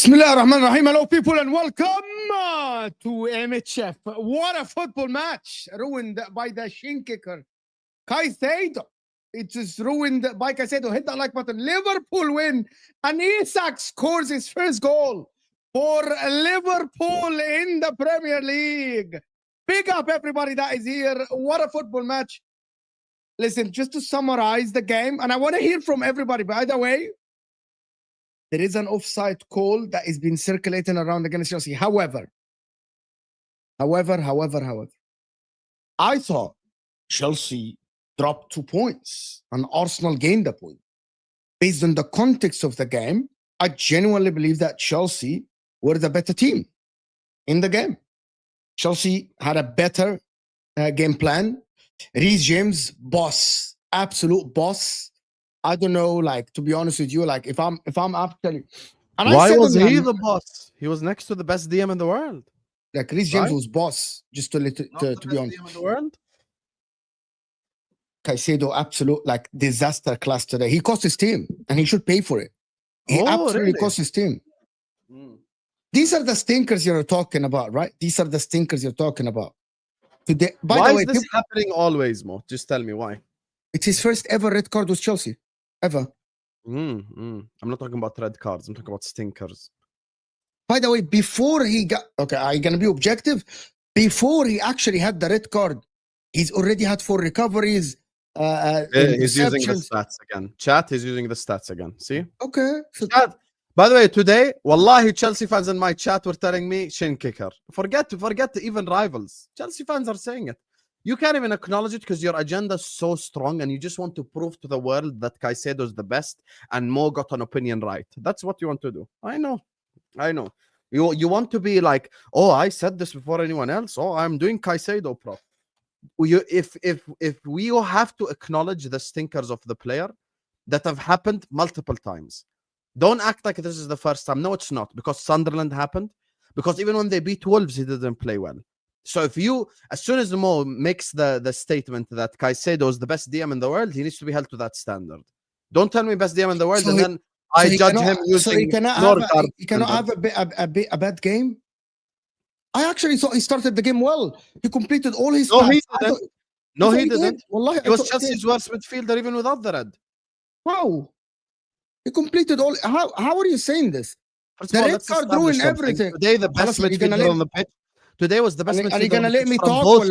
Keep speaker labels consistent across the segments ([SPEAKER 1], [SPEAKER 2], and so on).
[SPEAKER 1] Bismillah ar-Rahman ar-Rahim. Hello, people, and welcome to MHF. What a football match, ruined by the shin kicker, Caicedo. It is ruined by Caicedo. Hit that like button. Liverpool win, and Isak scores his first goal for Liverpool in the Premier League. Big up everybody that is here. What a football match. Listen, just to summarize the game, and I want to hear from everybody. By the way, there is an offside call that is being circulating around against Chelsea. However, I thought Chelsea dropped 2 points and Arsenal gained a point. Based on the context of the game, I genuinely believe that Chelsea were the better team in the game. Chelsea had a better game plan. Reece James, boss, absolute boss. I don't know, like, to be honest with you, like, if I'm actually, and
[SPEAKER 2] why was he the boss? He was next to the best DM in the world.
[SPEAKER 1] Like, Reece James was boss, just to be honest.
[SPEAKER 2] DM in the world.
[SPEAKER 1] Caicedo, absolute, like, disaster class today. He cost his team, and he should pay for it. He absolutely cost his team. These are the stinkers you're talking about, right? These are the stinkers you're talking about. Today,
[SPEAKER 2] by the way, is this happening always, Mo? Just tell me why.
[SPEAKER 1] It's his first ever red card with Chelsea. Ever.
[SPEAKER 2] I'm not talking about red cards. I'm talking about stinkers.
[SPEAKER 1] By the way, before he got... Okay, I'm going to be objective. Before he actually had the red card, he's already had 4 recoveries.
[SPEAKER 2] He's using the stats again. Chat, he's using the stats again. See?
[SPEAKER 1] Okay. So
[SPEAKER 2] chat, by the way, today, wallahi, Chelsea fans in my chat were telling me, shin kicker. Forget even rivals. Chelsea fans are saying it. You can't even acknowledge it because your agenda is so strong and you just want to prove to the world that Caicedo is the best and Mo got an opinion right. That's what you want to do. I know. You want to be like, oh, I said this before anyone else. Oh, I'm doing Caicedo, bro. If we have to acknowledge the stinkers of the player that have happened multiple times. Don't act like this is the first time. No, it's not. Because Sunderland happened. Because even when they beat Wolves, he didn't play well. So if you, as soon as Mo makes the statement that Caicedo is the best DM in the world, he needs to be held to that standard. Don't tell me best DM in the world, and then I judge him using.
[SPEAKER 1] So he cannot have a bad game. I actually thought he started the game well. He completed all his.
[SPEAKER 2] No, he didn't. No, he didn't. He was Chelsea's worst midfielder even without the red.
[SPEAKER 1] Wow, he completed all. How are you saying this?
[SPEAKER 2] The red card ruined everything. Today, the best midfielder on the pitch. Today was the best midfielder.
[SPEAKER 1] Are you gonna let me talk?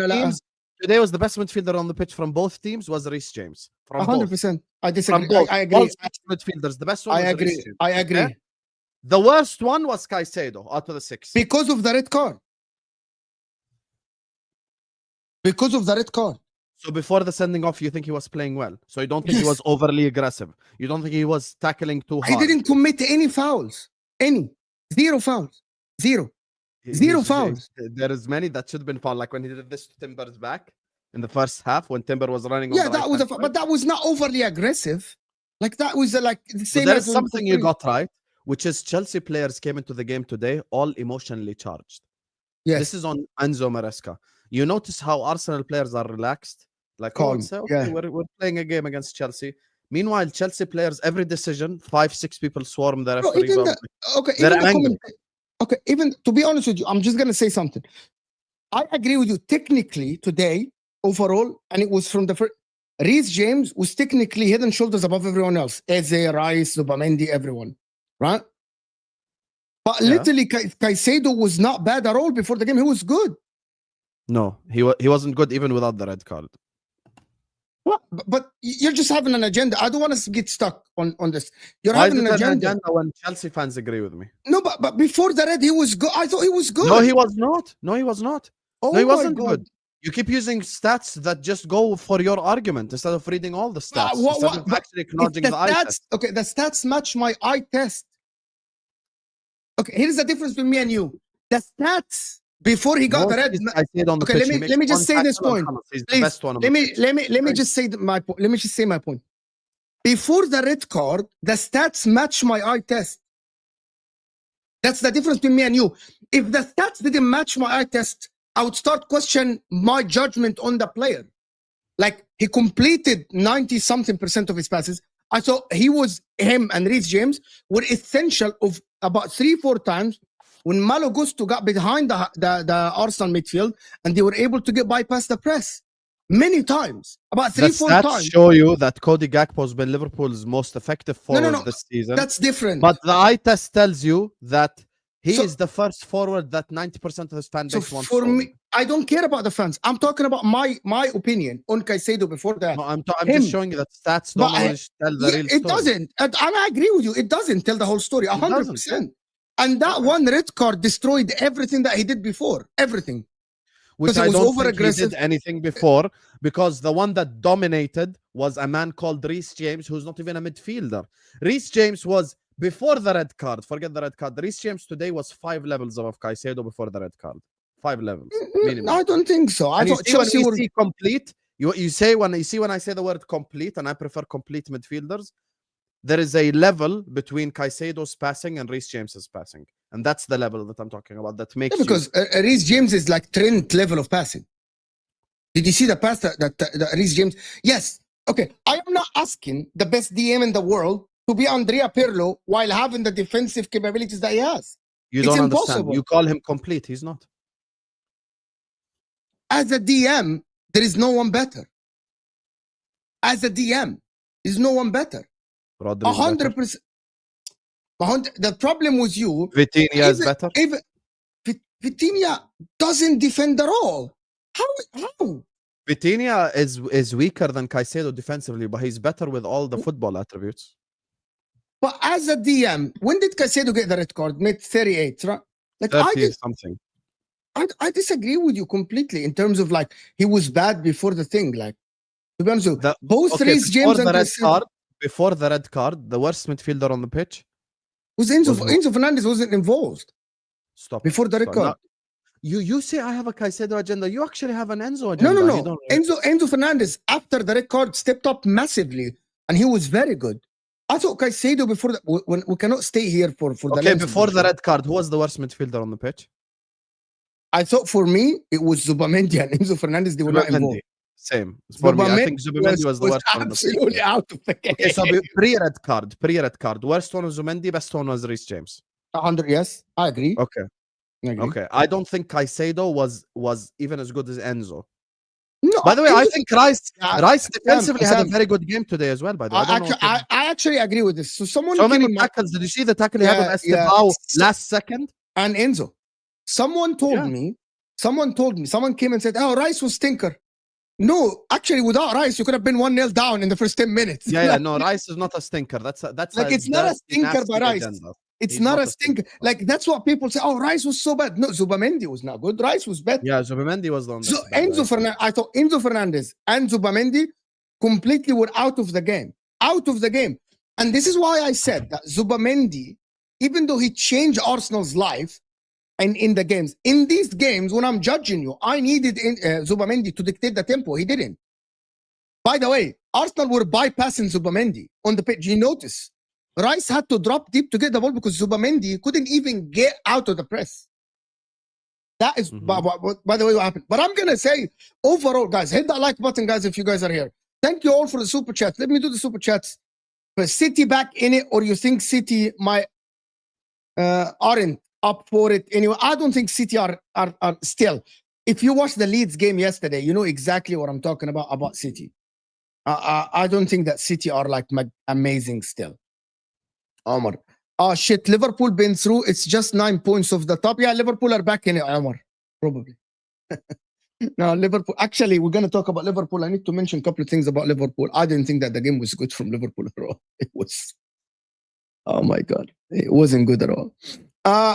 [SPEAKER 2] Today was the best midfielder on the pitch from both teams was Reece James.
[SPEAKER 1] 100%. I disagree. I agree.
[SPEAKER 2] Both midfielders. The best one.
[SPEAKER 1] I agree. I agree.
[SPEAKER 2] Okay? The worst one was Caicedo out of the 6
[SPEAKER 1] because of the red card. because of the red card.
[SPEAKER 2] So before the sending off, you think he was playing well? So you don't think he
[SPEAKER 1] Yes.
[SPEAKER 2] was overly aggressive? You don't think he was tackling too
[SPEAKER 1] He
[SPEAKER 2] hard?
[SPEAKER 1] didn't commit any fouls. Zero fouls. Zero fouls.
[SPEAKER 2] There is many that should have been fouled, like when he did this to Timber's back in the first half when Timber was running.
[SPEAKER 1] Yeah,
[SPEAKER 2] on the
[SPEAKER 1] that was but that was not overly aggressive. Like that was like the same.
[SPEAKER 2] There
[SPEAKER 1] as
[SPEAKER 2] is
[SPEAKER 1] when
[SPEAKER 2] something you got right, which is Chelsea players came into the game today all emotionally charged.
[SPEAKER 1] Yes.
[SPEAKER 2] This is on Enzo Maresca. You notice how Arsenal players are relaxed, like
[SPEAKER 1] Calm.
[SPEAKER 2] okay,
[SPEAKER 1] Yeah.
[SPEAKER 2] we're playing a game against Chelsea. Meanwhile, Chelsea players, every decision, 5-6 people swarm the
[SPEAKER 1] Bro,
[SPEAKER 2] referee.
[SPEAKER 1] even the comment, okay, even to be honest with you, I'm just gonna say something. I agree with you technically today, overall, and it was from the first. Reece James was technically head and shoulders above everyone else. Eze, Rice, Zubamendi, everyone, right? But literally, Caicedo was not bad at all before the game. He was good.
[SPEAKER 2] No, he wasn't good even without the red card.
[SPEAKER 1] What? But you're just having an agenda. I don't want to get stuck on this. You're
[SPEAKER 2] Why
[SPEAKER 1] having
[SPEAKER 2] is
[SPEAKER 1] an
[SPEAKER 2] it
[SPEAKER 1] agenda.
[SPEAKER 2] when Chelsea fans agree with me?
[SPEAKER 1] No, but before the red, he was good. I thought he was good.
[SPEAKER 2] No, he was not. No, he was not.
[SPEAKER 1] Oh
[SPEAKER 2] No, he
[SPEAKER 1] my
[SPEAKER 2] wasn't
[SPEAKER 1] God.
[SPEAKER 2] good. You keep using stats that just go for your argument instead of reading all the stats. Instead of actually acknowledging the eye test.
[SPEAKER 1] Okay, the stats match my eye test. Okay, here's the difference between me and you. The stats before he got the red.
[SPEAKER 2] I said on the
[SPEAKER 1] Okay,
[SPEAKER 2] pitch,
[SPEAKER 1] let me just say this point.
[SPEAKER 2] He's the
[SPEAKER 1] Please,
[SPEAKER 2] best one on
[SPEAKER 1] let
[SPEAKER 2] the
[SPEAKER 1] me
[SPEAKER 2] pitch.
[SPEAKER 1] let me just say my point. Let me just say my point. Before the red card, the stats match my eye test. That's the difference between me and you. If the stats didn't match my eye test, I would start question my judgment on the player. Like he completed 90-something% of his passes. I thought him and Reece James were essential of about 3-4 times when Malo Gusto got behind the Arsenal midfield and they were able to get bypass the press. Many times. About 3-4 times.
[SPEAKER 2] Show you that Cody Gakpo has been Liverpool's most effective forward this season.
[SPEAKER 1] That's different.
[SPEAKER 2] But the eye test tells you that he is the first forward that 90% of his fan base wants.
[SPEAKER 1] For me, I don't care about the fans. I'm talking about my opinion on Caicedo before that.
[SPEAKER 2] No, I'm just showing you that stats don't always tell the real story.
[SPEAKER 1] It doesn't. And I agree with you. It doesn't tell the whole story. 100%. And that one red card destroyed everything that he did before. Everything.
[SPEAKER 2] Which I don't think he did anything before, because the one that dominated was a man called Reece James, who's not even a midfielder. Reece James was before the red card. Forget the red card. Reece James today was 5 levels above Caicedo before the red card. 5 levels. Minimum.
[SPEAKER 1] I don't think so. I thought
[SPEAKER 2] Chelsea were complete. You say when I say the word complete, and I prefer complete midfielders, there is a level between Caicedo's passing and Reece James's passing. And that's the level that I'm talking about. That makes
[SPEAKER 1] because Reece James is like Trent level of passing. Did you see the pass that Reece James? Yes. Okay. I am not asking the best DM in the world to be Andrea Pirlo while having the defensive capabilities that he has.
[SPEAKER 2] You don't understand. You call him complete. He's not.
[SPEAKER 1] As a DM, there is no one better. As a DM, there is no one better. 100%. The problem with you,
[SPEAKER 2] Vitinha is better.
[SPEAKER 1] Even Vitinha doesn't defend at all. How?
[SPEAKER 2] Vitinha is weaker than Caicedo defensively, but he's better with all the football attributes.
[SPEAKER 1] But as a DM, when did Caicedo get the red card? Mid 38, right? Like
[SPEAKER 2] 30 something.
[SPEAKER 1] I disagree with you completely in terms of like he was bad before the thing. Like to be honest with you, both Reece James and Caicedo.
[SPEAKER 2] Before the red card, the worst midfielder on the pitch
[SPEAKER 1] was Enzo Fernandez wasn't involved.
[SPEAKER 2] Stop.
[SPEAKER 1] Before the red card.
[SPEAKER 2] You say I have a Caicedo agenda. You actually have an Enzo agenda.
[SPEAKER 1] No. Enzo Fernandez after the red card stepped up massively and he was very good. I thought Caicedo before that. When we cannot stay here for the.
[SPEAKER 2] Okay, before the red card, who was the worst midfielder on the pitch?
[SPEAKER 1] I thought for me it was Zubamendi and Enzo Fernandez. They were not involved.
[SPEAKER 2] Same. For me, I think Zubamendi was the worst one.
[SPEAKER 1] Absolutely out of the game.
[SPEAKER 2] Okay, so pre-red card. Worst one was Zubamendi, best one was Reece James.
[SPEAKER 1] 100, yes. I agree.
[SPEAKER 2] Okay. Okay. I don't think Caicedo was even as good as Enzo.
[SPEAKER 1] No.
[SPEAKER 2] By the way, I think Rice defensively had a very good game today as well, by the way.
[SPEAKER 1] I actually agree with this. So
[SPEAKER 2] many tackles. Did you see the tackle he had on Estevao last second?
[SPEAKER 1] And Enzo. Someone came and said, oh, Rice was stinker. No, actually, without Rice, you could have been 1-0 down in the first 10 minutes.
[SPEAKER 2] No, Rice is not a stinker. That's
[SPEAKER 1] like it's not a stinker by Rice. It's
[SPEAKER 2] He's
[SPEAKER 1] not
[SPEAKER 2] not
[SPEAKER 1] a
[SPEAKER 2] a stinker.
[SPEAKER 1] stink. Like that's what people say. Oh, Rice was so bad. No, Zubamendi was not good. Rice was better.
[SPEAKER 2] Yeah, Zubimendi was the one
[SPEAKER 1] So
[SPEAKER 2] that's bad,
[SPEAKER 1] Enzo
[SPEAKER 2] right?
[SPEAKER 1] Fernandez, I thought Enzo Fernandez and Zubamendi completely were out of the game. Out of the game. And this is why I said that Zubamendi, even though he changed Arsenal's life and in the games, in these games, when I'm judging you, I needed Zubamendi to dictate the tempo. He didn't. By the way, Arsenal were bypassing Zubamendi on the pitch. You notice Rice had to drop deep to get the ball because Zubamendi couldn't even get out of the press. That is, by the way, what happened. But I'm going to say, overall, guys, hit that like button, guys, if you guys are here. Thank you all for the super chats. Let me do the super chats. But City back in it, or you think City aren't up for it anyway? I don't think City are still. If you watched the Leeds game yesterday, you know exactly what I'm talking about City. I don't think that City are like amazing still. Omar. Oh shit, Liverpool been through. It's just 9 points of the top. Yeah, Liverpool are back in it, Omar. Probably. No, Liverpool. Actually, we're going to talk about Liverpool. I need to mention a couple of things about Liverpool. I didn't think that the game was good from Liverpool at all. It was. Oh my God. It wasn't good at all.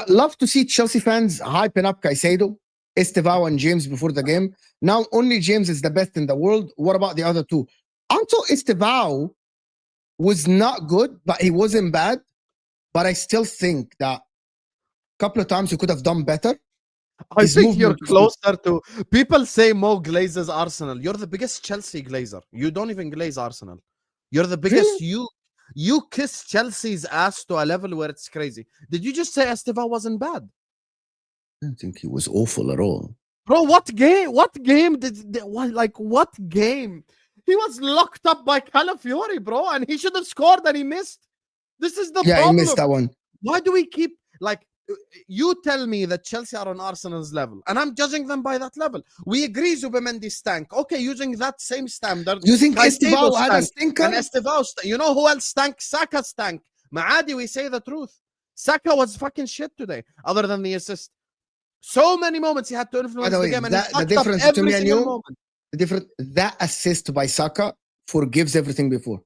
[SPEAKER 1] Love to see Chelsea fans hyping up Caicedo, Estevao, and James before the game. Now only James is the best in the world. What about the other two? I thought Estevao was not good, but he wasn't bad. But I still think that a couple of times he could have done better.
[SPEAKER 2] I think you're closer to... People say Mo glazes Arsenal. You're the biggest Chelsea glazer. You don't even glaze Arsenal. You're the biggest...
[SPEAKER 1] Really?
[SPEAKER 2] You kiss Chelsea's ass to a level where it's crazy. Did you just say Estevao wasn't bad?
[SPEAKER 1] I don't think he was awful at all.
[SPEAKER 2] Bro, what game? What game what game? He was locked up by Calafiori, bro, and he should have scored and he missed. This is the problem.
[SPEAKER 1] He missed that one.
[SPEAKER 2] Why do we keep you tell me that Chelsea are on Arsenal's level, and I'm judging them by that level. We agree Zubimendi stank. Okay, using that same standard.
[SPEAKER 1] You think Estevao had a stinker?
[SPEAKER 2] And Estevao you know who else stank? Saka stank. Maadi, we say the truth. Saka was fucking shit today, other than the assist. So many moments he had to influence the game, and
[SPEAKER 1] the difference between me and you, that assist by Saka forgives everything before.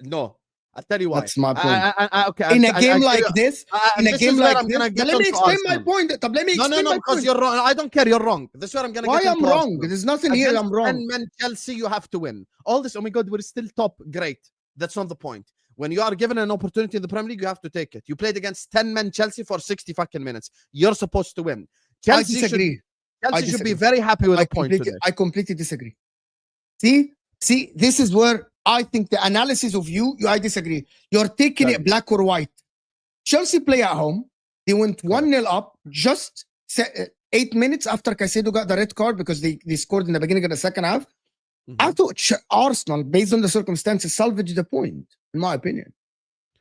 [SPEAKER 2] No. I'll tell you why.
[SPEAKER 1] That's my point.
[SPEAKER 2] Okay.
[SPEAKER 1] In a game like this, let me explain my point. Let me explain
[SPEAKER 2] No, because you're wrong. I don't care. You're wrong. This is where I'm going to get
[SPEAKER 1] Why I'm wrong? There's nothing here. I'm wrong.
[SPEAKER 2] 10 men Chelsea, you have to win. All this, oh my God, we're still top. Great. That's not the point. When you are given an opportunity in the Premier League, you have to take it. You played against 10 men Chelsea for 60 fucking minutes. You're supposed to win. Chelsea
[SPEAKER 1] I disagree.
[SPEAKER 2] Chelsea should be very happy with a point today.
[SPEAKER 1] I completely disagree. See, this is where I think the analysis of I disagree. You're taking it black or white. Chelsea play at home. They went 1-0 up just 8 minutes after Caicedo got the red card because they scored in the beginning of the second half. I thought Arsenal, based on the circumstances, salvaged the point, in my opinion.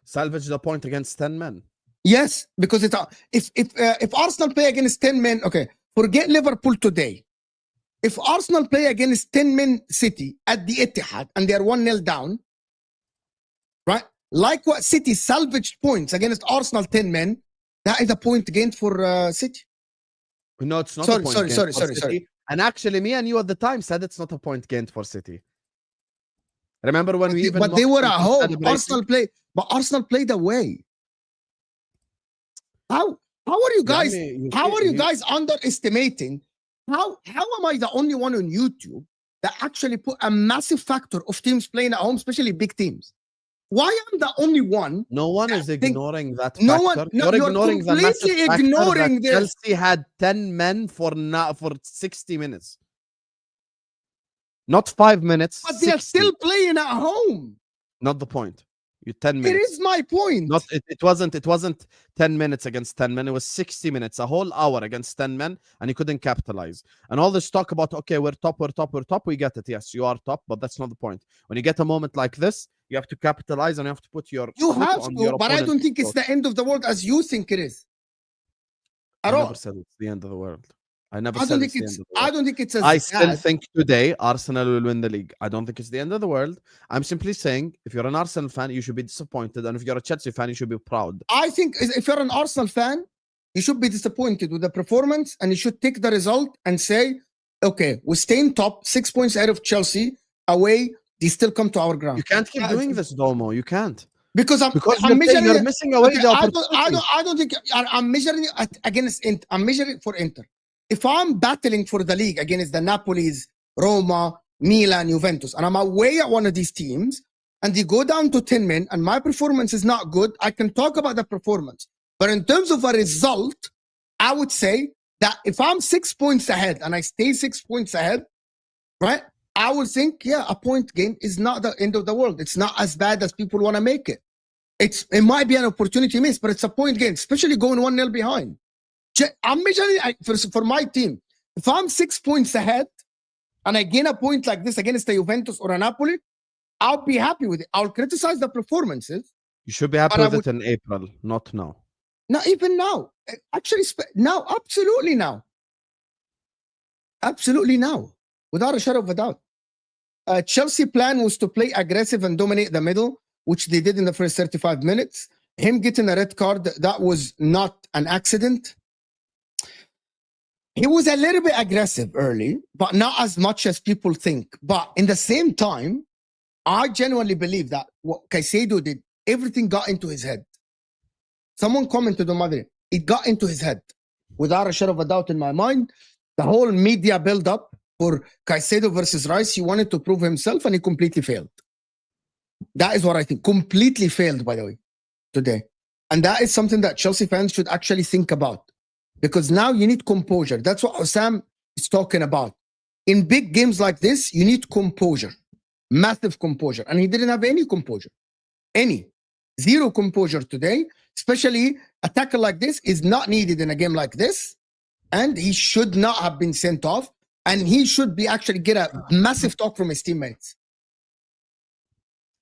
[SPEAKER 2] Salvage the point against 10 men?
[SPEAKER 1] Yes, because if Arsenal play against 10 men, okay, forget Liverpool today. If Arsenal play against 10 men City at the Etihad and they're 1-0 down, right? Like what City salvaged points against Arsenal 10 men, that is a point gained for City.
[SPEAKER 2] No, it's not a point gained for City. And actually, me and you at the time said it's not a point gained for City. Remember when we even...
[SPEAKER 1] But they were at home. Arsenal played away. How are you guys... How are you guys underestimating... How am I the only one on YouTube that actually put a massive factor of teams playing at home, especially big teams? Why am the only one?
[SPEAKER 2] No one is ignoring that factor.
[SPEAKER 1] You're ignoring the massive factor that
[SPEAKER 2] Chelsea had 10 men for 60 minutes. Not 5 minutes.
[SPEAKER 1] But they're still playing at home.
[SPEAKER 2] Not the point. You 10 minutes.
[SPEAKER 1] It is my point.
[SPEAKER 2] It wasn't 10 minutes against 10 men. It was 60 minutes, a whole hour against 10 men, and you couldn't capitalize. And all this talk about, okay, we're top. We get it. Yes, you are top, but that's not the point. When you get a moment like this, you have to capitalize and you have to put your...
[SPEAKER 1] You have to, but I don't think it's the end of the world as you think it is.
[SPEAKER 2] I never said it's the end of the world. I never said it's the end of the world.
[SPEAKER 1] I don't think it's as
[SPEAKER 2] I still think today Arsenal will win the league. I don't think it's the end of the world. I'm simply saying if you're an Arsenal fan, you should be disappointed. And if you're a Chelsea fan, you should be proud.
[SPEAKER 1] I think if you're an Arsenal fan, you should be disappointed with the performance and you should take the result and say, okay, we stay in top, 6 points ahead of Chelsea, away, they still come to our ground.
[SPEAKER 2] You can't keep doing this, Domo. You can't.
[SPEAKER 1] Because I'm
[SPEAKER 2] you're
[SPEAKER 1] measuring
[SPEAKER 2] you're
[SPEAKER 1] it.
[SPEAKER 2] missing away
[SPEAKER 1] Okay,
[SPEAKER 2] the
[SPEAKER 1] I
[SPEAKER 2] opportunity.
[SPEAKER 1] don't think I'm measuring it against Inter. I'm measuring it for Inter. If I'm battling for the league against the Napolis, Roma, Milan, Juventus, and I'm away at one of these teams, and they go down to 10 men, and my performance is not good, I can talk about the performance. But in terms of a result, I would say that if I'm 6 points ahead and I stay 6 points ahead, right, I would think, yeah, a point game is not the end of the world. It's not as bad as people want to make it. It might be an opportunity miss, but it's a point game, especially going 1-0 behind. I'm measuring for my team. If I'm 6 points ahead and I gain a point like this against the Juventus or a Napoli, I'll be happy with it. I'll criticize the performances.
[SPEAKER 2] You should be happy
[SPEAKER 1] But I
[SPEAKER 2] with it in April, not now.
[SPEAKER 1] Not even now. Actually, now, absolutely now. Absolutely now. Without a shadow of a doubt. Chelsea plan was to play aggressive and dominate the middle, which they did in the first 35 minutes. Him getting a red card, that was not an accident. He was a little bit aggressive early, but not as much as people think. But in the same time, I genuinely believe that what Caicedo did, everything got into his head. Someone commented on Madrid. It got into his head. Without a shadow of a doubt in my mind, the whole media build-up for Caicedo versus Rice, he wanted to prove himself and he completely failed. That is what I think. Completely failed, by the way, today. And that is something that Chelsea fans should actually think about. Because now you need composure. That's what Husam is talking about. In big games like this, you need composure. Massive composure. And he didn't have any composure. Any. Zero composure today. Especially a tackle like this is not needed in a game like this. And he should not have been sent off. And he should be actually get a massive talk from his teammates.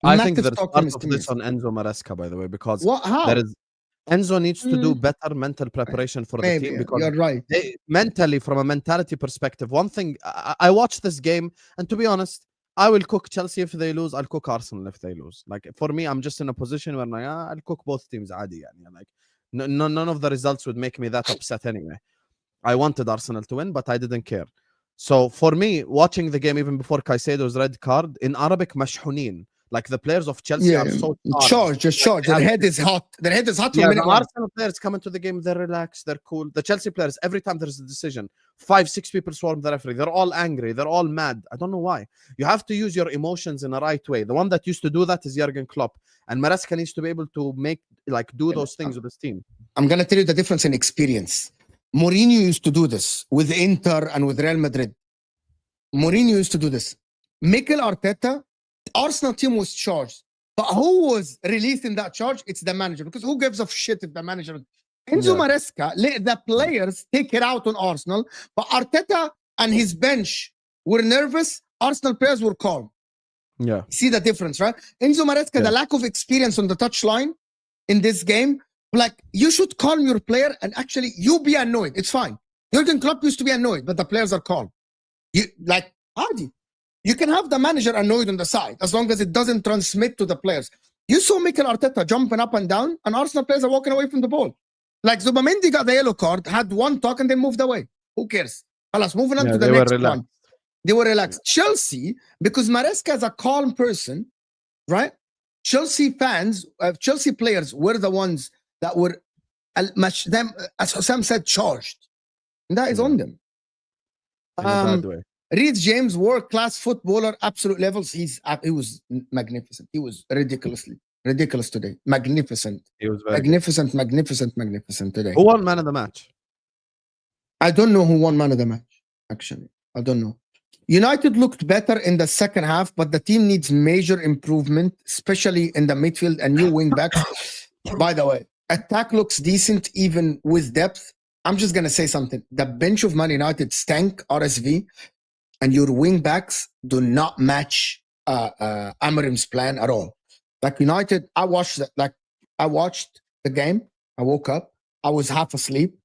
[SPEAKER 2] I think there's part of this on Enzo Maresca, by the way, because there is Enzo needs to do better mental preparation for the team, because
[SPEAKER 1] you're right.
[SPEAKER 2] Mentally, from a mentality perspective, one thing, I watched this game, and to be honest, I will cook Chelsea if they lose, I'll cook Arsenal if they lose. Like, for me, I'm just in a position where I'll cook both teams عادي يعني. Like, none of the results would make me that upset anyway. I wanted Arsenal to win, but I didn't care. So for me, watching the game even before Caicedo's red card, in Arabic, مشحونين. Like, the players of Chelsea are so
[SPEAKER 1] charged. Their head is hot. Their head is hot from minute
[SPEAKER 2] one. Arsenal players come into the game, they're relaxed, they're cool. The Chelsea players, every time there's a decision, 5-6 people swarm the referee. They're all angry. They're all mad. I don't know why. You have to use your emotions in the right way. The one that used to do that is Jurgen Klopp. And Maresca needs to be able to do those things with his team.
[SPEAKER 1] I'm going to tell you the difference in experience. Mourinho used to do this with Inter and with Real Madrid. Mourinho used to do this. Mikel Arteta, Arsenal team was charged, but who was releasing that charge? It's the manager, because who gives a shit if the manager? Enzo Maresca let the players take it out on Arsenal, but Arteta and his bench were nervous. Arsenal players were calm.
[SPEAKER 2] Yeah,
[SPEAKER 1] see the difference, right? Enzo Maresca, the lack of experience on the touchline in this game, like, you should calm your player and actually you be annoyed. It's fine. Jurgen Klopp used to be annoyed, but the players are calm. You like Hardy. You can have the manager annoyed on the side as long as it doesn't transmit to the players. You saw Mikel Arteta jumping up and down, and Arsenal players are walking away from the ball. Like, Zubamendi got the yellow card, had one talk, and then moved away. Who cares? Alas, moving on to the next one. They were relaxed. Chelsea, because Maresca is a calm person, right? Chelsea fans, Chelsea players were the ones that were, them, as Husam said, charged. And that is on them.
[SPEAKER 2] In a bad way.
[SPEAKER 1] Reed James, world-class footballer, absolute levels. He was magnificent. He was ridiculous today. Magnificent.
[SPEAKER 2] He was very
[SPEAKER 1] magnificent today.
[SPEAKER 2] Who won man of the match?
[SPEAKER 1] I don't know who won man of the match, actually. I don't know. United looked better in the second half, but the team needs major improvement, especially in the midfield and new wing backs. By the way, attack looks decent even with depth. I'm just going to say something. The bench of Man United stank, RSV, and your wing backs do not match Amorim's plan at all. Like, United, I watched the game. I woke up. I was half asleep.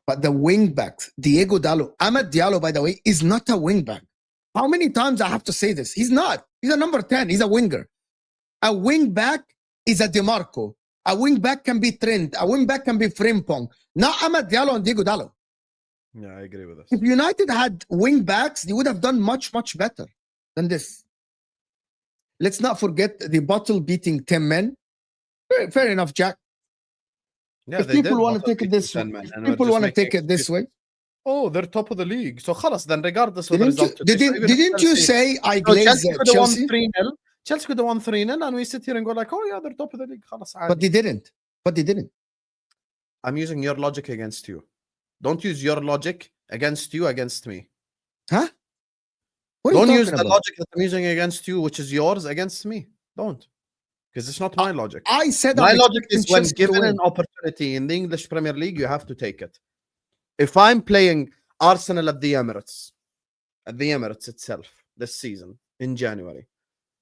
[SPEAKER 1] But the wing backs, Diego Dallo, Amad Diallo, by the way, is not a wing back. How many times I have to say this? He's not. He's a number 10. He's a winger. A wing back is a DeMarco. A wing back can be Trent. A wing back can be Frimpong. Not Amad Diallo and Diego Dallo.
[SPEAKER 2] Yeah, I agree with this.
[SPEAKER 1] If United had wing backs, they would have done much, much better than this. Let's not forget the bottle beating 10 men. Fair enough, Jack.
[SPEAKER 2] Yeah,
[SPEAKER 1] If
[SPEAKER 2] they
[SPEAKER 1] people
[SPEAKER 2] did
[SPEAKER 1] want to
[SPEAKER 2] bottom
[SPEAKER 1] take it
[SPEAKER 2] beat
[SPEAKER 1] this
[SPEAKER 2] with
[SPEAKER 1] way,
[SPEAKER 2] 10 men,
[SPEAKER 1] if
[SPEAKER 2] and we're
[SPEAKER 1] people
[SPEAKER 2] just
[SPEAKER 1] want to
[SPEAKER 2] making
[SPEAKER 1] take it this
[SPEAKER 2] excuses.
[SPEAKER 1] way,
[SPEAKER 2] Oh, they're top of the league. So خلاص, then regardless of the
[SPEAKER 1] didn't you,
[SPEAKER 2] result today. So even if
[SPEAKER 1] didn't you
[SPEAKER 2] Chelsea-
[SPEAKER 1] say I
[SPEAKER 2] So
[SPEAKER 1] glazed
[SPEAKER 2] Chelsea could have won
[SPEAKER 1] Chelsea?
[SPEAKER 2] 3-0. Chelsea could have won 3-0, and we sit here and go like, oh yeah, they're top of the league. خلاص
[SPEAKER 1] But
[SPEAKER 2] عادي.
[SPEAKER 1] they didn't. But they didn't.
[SPEAKER 2] I'm using your logic against you. Don't use your logic against you against me.
[SPEAKER 1] Huh? What are
[SPEAKER 2] Don't
[SPEAKER 1] you
[SPEAKER 2] use
[SPEAKER 1] talking
[SPEAKER 2] the
[SPEAKER 1] about?
[SPEAKER 2] logic that I'm using against you, which is yours, against me. Don't. Because it's not my logic.
[SPEAKER 1] I said
[SPEAKER 2] My
[SPEAKER 1] I'm
[SPEAKER 2] logic
[SPEAKER 1] expecting
[SPEAKER 2] is when
[SPEAKER 1] Chelsea to
[SPEAKER 2] given
[SPEAKER 1] win.
[SPEAKER 2] an opportunity in the English Premier League, you have to take it. If I'm playing Arsenal at the Emirates itself this season in January,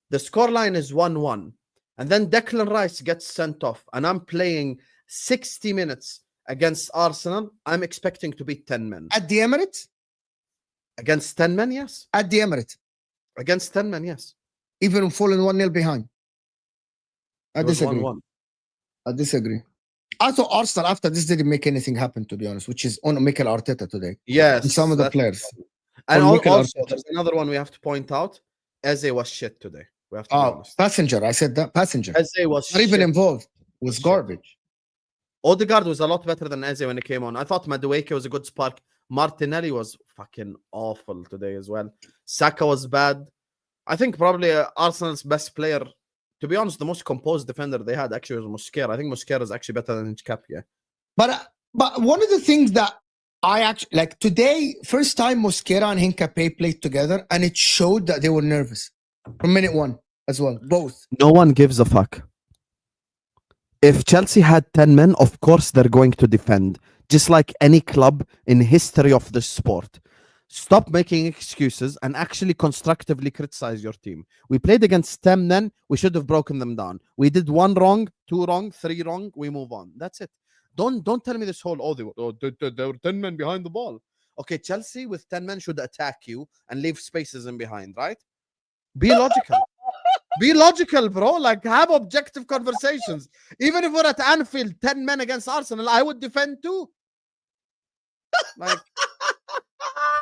[SPEAKER 2] the scoreline is 1-1, and then Declan Rice gets sent off, and I'm playing 60 minutes against Arsenal, I'm expecting to beat 10 men.
[SPEAKER 1] At the Emirates?
[SPEAKER 2] Against 10 men, yes.
[SPEAKER 1] At the Emirates.
[SPEAKER 2] Against 10 men, yes.
[SPEAKER 1] Even falling 1-0 behind. I
[SPEAKER 2] It was
[SPEAKER 1] disagree.
[SPEAKER 2] 1-1.
[SPEAKER 1] I disagree. I thought Arsenal after this didn't make anything happen, to be honest, which is on Mikel Arteta today.
[SPEAKER 2] Yes.
[SPEAKER 1] And some of the
[SPEAKER 2] that's-
[SPEAKER 1] players.
[SPEAKER 2] And
[SPEAKER 1] on Mikel
[SPEAKER 2] also,
[SPEAKER 1] Arteta.
[SPEAKER 2] there's another one we have to point out. Eze was shit today. We have to be honest.
[SPEAKER 1] Passenger. I said that. Passenger.
[SPEAKER 2] Eze was
[SPEAKER 1] Not even
[SPEAKER 2] shit.
[SPEAKER 1] involved. Was
[SPEAKER 2] Shit.
[SPEAKER 1] garbage.
[SPEAKER 2] Odegaard was a lot better than Eze when he came on. I thought Madueke was a good spark. Martinelli was fucking awful today as well. Saka was bad. I think probably Arsenal's best player, to be honest, the most composed defender they had actually was Mosquera. I think Mosquera is actually better than Hinchcapia.
[SPEAKER 1] But one of the things that I actually like today, first time Mosquera and Hincapié played together, and it showed that they were nervous from minute one as well. Both.
[SPEAKER 2] No one gives a fuck. If Chelsea had 10 men, of course they're going to defend, just like any club in history of the sport. Stop making excuses and actually constructively criticize your team. We played against 10 men, we should have broken them down. We did 1 wrong, 2 wrong, 3 wrong, we move on. That's it. Don't tell me this whole, there were 10 men behind the ball. Okay, Chelsea with 10 men should attack you and leave spaces in behind, right? Be logical. Be logical, bro. Like, have objective conversations. Even if we're at Anfield, 10 men against Arsenal, I would defend too. Like,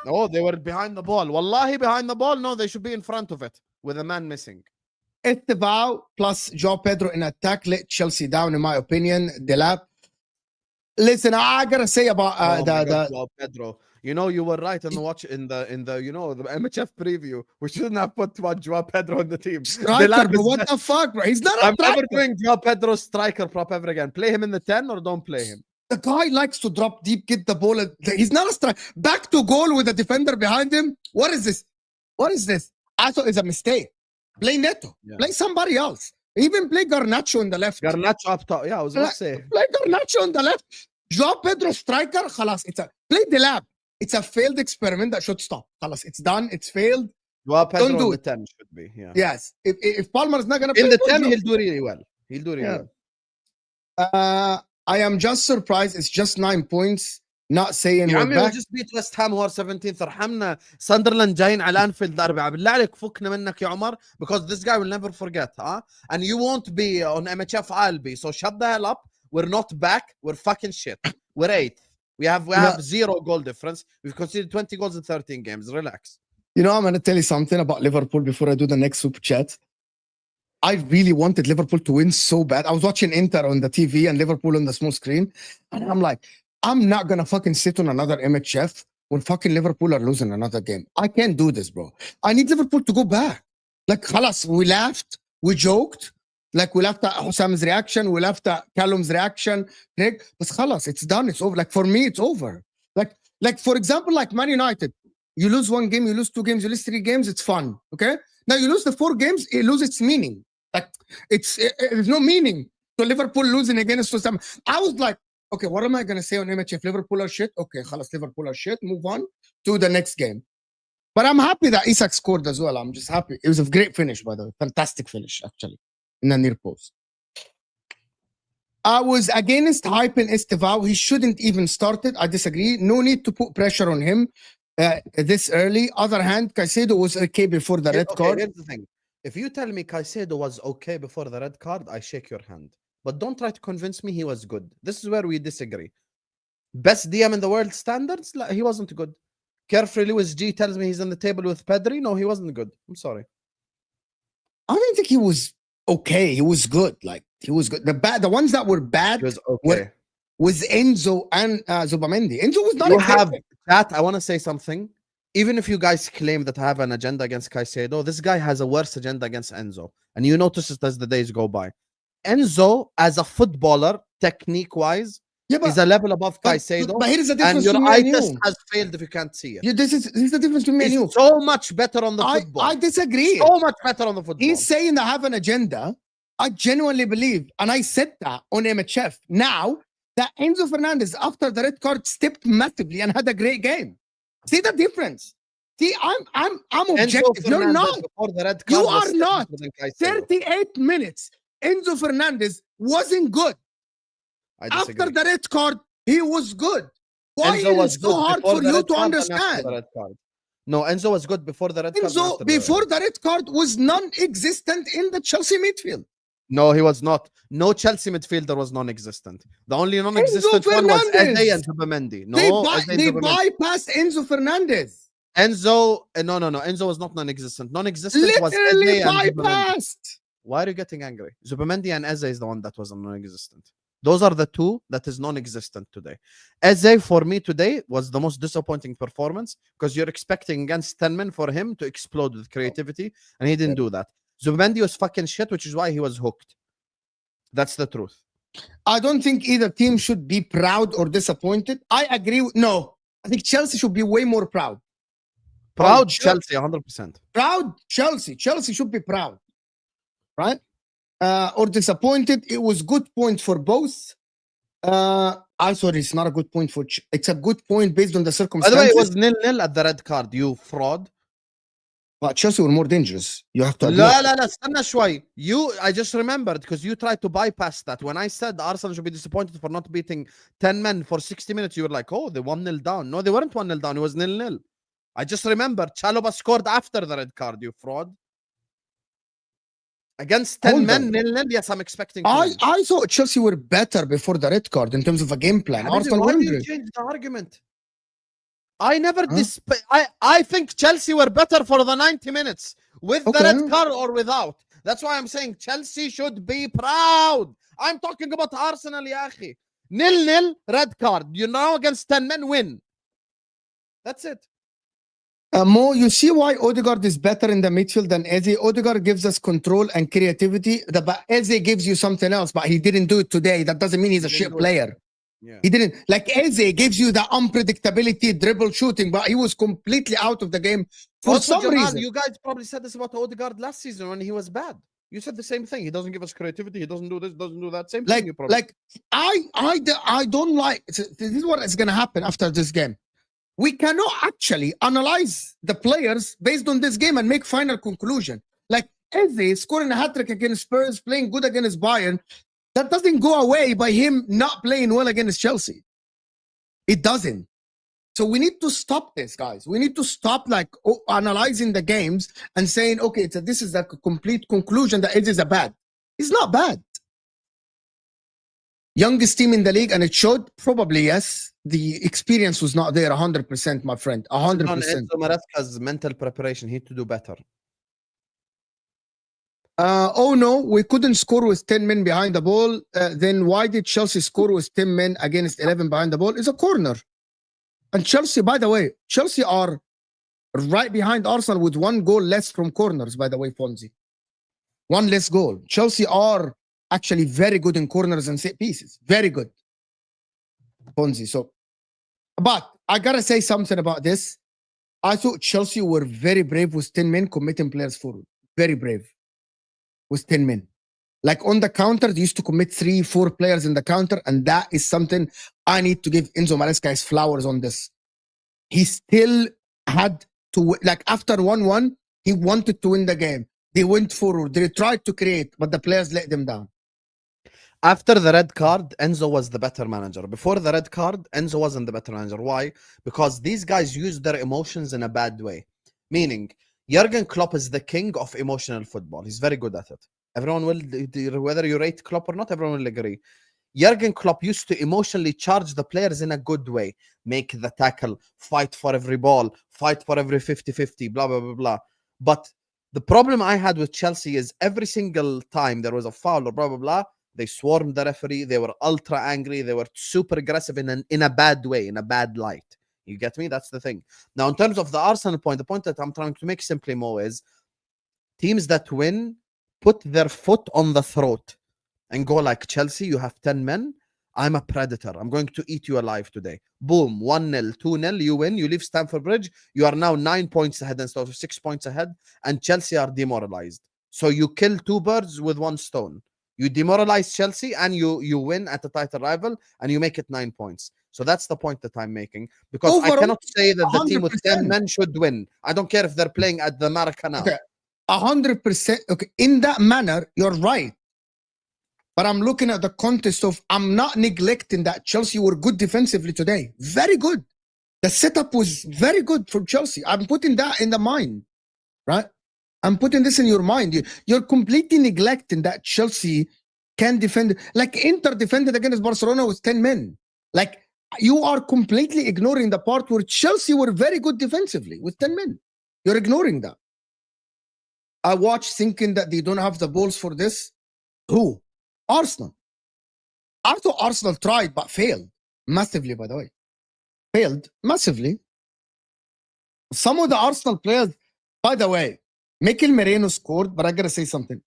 [SPEAKER 2] no, they were behind the ball. Wallahi, behind the ball. No, they should be in front of it with a man missing.
[SPEAKER 1] Estevao plus Joao Pedro in attack let Chelsea down, in my opinion. Delap. Listen, I gotta say about
[SPEAKER 2] Joao Pedro. You know, you were right in the watch in the the MHF preview. We shouldn't have put Joao Pedro on the team.
[SPEAKER 1] striker, bro. What the fuck, bro? He's not a
[SPEAKER 2] I'm
[SPEAKER 1] striker.
[SPEAKER 2] never doing Joao Pedro striker prop ever again. Play him in the 10 or don't play him.
[SPEAKER 1] The guy likes to drop deep, get the ball. He's not a striker. Back to goal with a defender behind him. What is this? What is this? I thought it's a mistake. Play Neto.
[SPEAKER 2] Yeah.
[SPEAKER 1] Play somebody else. Even play Garnacho on the left.
[SPEAKER 2] Garnacho up top. Yeah, I was about to say.
[SPEAKER 1] Play Garnacho on the left. Joao Pedro striker. Khalas. Play the lab. It's a failed experiment that should stop. Khalas. It's done. It's failed.
[SPEAKER 2] Joao Pedro
[SPEAKER 1] Don't do
[SPEAKER 2] in
[SPEAKER 1] it.
[SPEAKER 2] the 10 should be. Yeah.
[SPEAKER 1] Yes. If Palmer's not gonna play
[SPEAKER 2] In the
[SPEAKER 1] for
[SPEAKER 2] 10,
[SPEAKER 1] Joao-
[SPEAKER 2] he'll do really well. He'll do really well.
[SPEAKER 1] I am just surprised. It's just 9 points. Not saying
[SPEAKER 2] يا
[SPEAKER 1] we're
[SPEAKER 2] عمي, we'll
[SPEAKER 1] back.
[SPEAKER 2] just beat West Ham who are 17th. ارحمنا. Sunderland جايين على انفيلد 4. بالله عليك فكنا منك يا عمر, because this guy will never forget, huh? And you won't be on MHF, I'll be. So shut the hell up. We're not back. We're fucking shit. We're 8th. We have 0 goal difference. We've conceded 20 goals in 13 games. Relax.
[SPEAKER 1] You know, I'm going to tell you something about Liverpool before I do the next super chat. I really wanted Liverpool to win so bad. I was watching Inter on the TV and Liverpool on the small screen. And I'm like, I'm not going to fucking sit on another MHF when fucking Liverpool are losing another game. I can't do this, bro. I need Liverpool to go back. Like, khalas, we laughed. We joked. Like, we laughed at Husam's reaction. We laughed at Callum's reaction. But khalas, it's done. It's over. Like, for me, it's over. Like for example, like Man United. You lose 1 game, you lose 2 games, you lose 3 games, it's fun. Okay? Now you lose the 4 games, it loses its meaning. Like there's no meaning to Liverpool losing against West Ham. I was like, okay, what am I gonna say on MHF? Liverpool are shit. Okay, khalas, Liverpool are shit. Move on to the next game. But I'm happy that Isak scored as well. I'm just happy. It was a great finish, by the way. Fantastic finish, actually, in the near post. I was against hyping Estevao. He shouldn't even start it. I disagree. No need to put pressure on him this early. Other hand, Caicedo was okay before the red card.
[SPEAKER 2] Here's the thing. If you tell me Caicedo was okay before the red card, I shake your hand. But don't try to convince me he was good. This is where we disagree. Best DM in the world standards? He wasn't good. Carefree Lewis G tells me he's on the table with Pedri. No, he wasn't good. I'm sorry.
[SPEAKER 1] I don't think he was okay. He was good. Like he was good. The ones that were bad
[SPEAKER 2] He was okay.
[SPEAKER 1] was Enzo and Zubamendi. Enzo was not
[SPEAKER 2] You have
[SPEAKER 1] existent.
[SPEAKER 2] chat. I want to say something. Even if you guys claim that I have an agenda against Caicedo, this guy has a worse agenda against Enzo. And you notice it as the days go by. Enzo, as a footballer, technique-wise,
[SPEAKER 1] Yeah,
[SPEAKER 2] is a level above Caicedo.
[SPEAKER 1] But here's the
[SPEAKER 2] And
[SPEAKER 1] difference
[SPEAKER 2] your
[SPEAKER 1] between me
[SPEAKER 2] eye
[SPEAKER 1] and
[SPEAKER 2] test
[SPEAKER 1] you.
[SPEAKER 2] has failed if you can't see it.
[SPEAKER 1] Yeah, this is the difference between me and you.
[SPEAKER 2] He's so much better on the
[SPEAKER 1] I
[SPEAKER 2] football.
[SPEAKER 1] disagree.
[SPEAKER 2] So much better on the football.
[SPEAKER 1] He's saying I have an agenda. I genuinely believe, and I said that on MHF. Now that Enzo Fernandez, after the red card, stepped massively and had a great game. See the difference. See, I'm objective. You're not.
[SPEAKER 2] Before the red card
[SPEAKER 1] You
[SPEAKER 2] was
[SPEAKER 1] are not.
[SPEAKER 2] better than Caicedo.
[SPEAKER 1] 38 minutes. Enzo Fernandez wasn't good.
[SPEAKER 2] I disagree.
[SPEAKER 1] After the red card, he was good. Why
[SPEAKER 2] Enzo
[SPEAKER 1] is it so hard for you to understand?
[SPEAKER 2] No, Enzo was good before the red card.
[SPEAKER 1] Enzo, before the red card, was non-existent in the Chelsea midfield.
[SPEAKER 2] No, he was not. No Chelsea midfielder was non-existent. The only non-existent one was Eze and Zubamendi. No,
[SPEAKER 1] they bypassed Enzo Fernandez.
[SPEAKER 2] Enzo, no. Enzo was not non-existent. Non-existent was
[SPEAKER 1] Literally
[SPEAKER 2] Eze and
[SPEAKER 1] bypassed.
[SPEAKER 2] Why are you getting angry? Zubamendi and Eze is the one that was non-existent. Those are the two that is non-existent today. Eze, for me today, was the most disappointing performance because you're expecting against 10 men for him to explode with creativity, and he didn't do that. Zubamendi was fucking shit, which is why he was hooked. That's the truth.
[SPEAKER 1] I don't think either team should be proud or disappointed. I agree. No, I think Chelsea should be way more proud.
[SPEAKER 2] Proud Chelsea, 100%.
[SPEAKER 1] Proud Chelsea. Chelsea should be proud, right? Or disappointed. It was good point for both. I thought it's not a good point for. It's a good point based on the circumstances.
[SPEAKER 2] By the way, it was 0-0 at the red card. You fraud.
[SPEAKER 1] But Chelsea were more dangerous. You have to admit.
[SPEAKER 2] لا استنى شوي. I just remembered because you tried to bypass that. When I said Arsenal should be disappointed for not beating 10 men for 60 minutes, you were like, oh, they 1-0 down. No, they weren't 1-0 down. It was 0-0. I just remembered. Chalobah scored after the red card, you fraud. Against 10 men, 0-0. Yes, I'm expecting.
[SPEAKER 1] I thought Chelsea were better before the red card in terms of a game plan. Arsenal
[SPEAKER 2] why do you change the argument? I never I think Chelsea were better for the 90 minutes with the red card or without. That's why I'm saying Chelsea should be proud. I'm talking about Arsenal, ya akhi. 0-0 red card. You know, against 10 men, win. That's it.
[SPEAKER 1] Mo, you see why Odegaard is better in the midfield than Eze? Odegaard gives us control and creativity. But Eze gives you something else, but he didn't do it today. That doesn't mean he's a shit player.
[SPEAKER 2] Yeah.
[SPEAKER 1] He didn't. Like Eze gives you the unpredictability, dribble shooting, but he was completely out of the game for some reason.
[SPEAKER 2] You guys probably said this about Odegaard last season when he was bad. You said the same thing. He doesn't give us creativity. He doesn't do this, doesn't do that. Same thing.
[SPEAKER 1] I don't like. This is what is going to happen after this game. We cannot actually analyze the players based on this game and make final conclusion. Like Eze scoring a hat-trick against Spurs, playing good against Bayern, that doesn't go away by him not playing well against Chelsea. It doesn't. So we need to stop this, guys. We need to stop analyzing the games and saying, okay, so this is a complete conclusion that Eze is a bad. He's not bad. Youngest team in the league, and it showed. Probably yes. The experience was not there 100%, my friend. 100%.
[SPEAKER 2] Enzo Maresca's mental preparation. He had to do better.
[SPEAKER 1] Oh no, we couldn't score with 10 men behind the ball. Then why did Chelsea score with 10 men against 11 behind the ball? It's a corner. And Chelsea, by the way, Chelsea are right behind Arsenal with 1 goal less from corners, by the way, Fonzie. 1 less goal. Chelsea are actually very good in corners and set pieces. Very good. Fonzie. So, but I got to say something about this. I thought Chelsea were very brave with 10 men committing players forward. Very brave. With 10 men. Like on the counter, they used to commit 3-4 players in the counter, and that is something I need to give Enzo Maresca his flowers on this. He still had to, like after 1-1, he wanted to win the game. They went forward. They tried to create, but the players let them down.
[SPEAKER 2] After the red card, Enzo was the better manager. Before the red card, Enzo wasn't the better manager. Why? Because these guys use their emotions in a bad way. Meaning, Jurgen Klopp is the king of emotional football. He's very good at it. Everyone will, whether you rate Klopp or not, everyone will agree. Jurgen Klopp used to emotionally charge the players in a good way. Make the tackle, fight for every ball, fight for every 50-50, blah, blah, blah, blah. But The problem I had with Chelsea is every single time there was a foul or blah blah blah, they swarmed the referee. They were ultra angry. They were super aggressive in a bad way, in a bad light. You get me? That's the thing. Now, in terms of the Arsenal point, the point that I'm trying to make simply, Mo, is teams that win put their foot on the throat and go like, Chelsea, you have 10 men. I'm a predator. I'm going to eat you alive today. Boom, 1-0, 2-0, you win. You leave Stamford Bridge. You are now 9 points ahead instead of 6 points ahead. And Chelsea are demoralized. So you kill two birds with one stone. You demoralize Chelsea and you win at the title rival and you make it 9 points. So that's the point that I'm making. Because
[SPEAKER 1] Overall,
[SPEAKER 2] I cannot say that the team with 10
[SPEAKER 1] 100%.
[SPEAKER 2] men should win. I don't care if they're playing at the Maracanã.
[SPEAKER 1] Okay, 100%. Okay, in that manner, you're right. But I'm looking at the context of, I'm not neglecting that Chelsea were good defensively today. Very good. The setup was very good for Chelsea. I'm putting that in the mind, right? I'm putting this in your mind. You're completely neglecting that Chelsea can defend. Like Inter defended against Barcelona with 10 men. Like you are completely ignoring the part where Chelsea were very good defensively with 10 men. You're ignoring that. I watched thinking that they don't have the balls for this. Who? Arsenal. I thought Arsenal tried but failed massively, by the way. Failed massively. Some of the Arsenal players, by the way, Mikel Merino scored, but I gotta say something.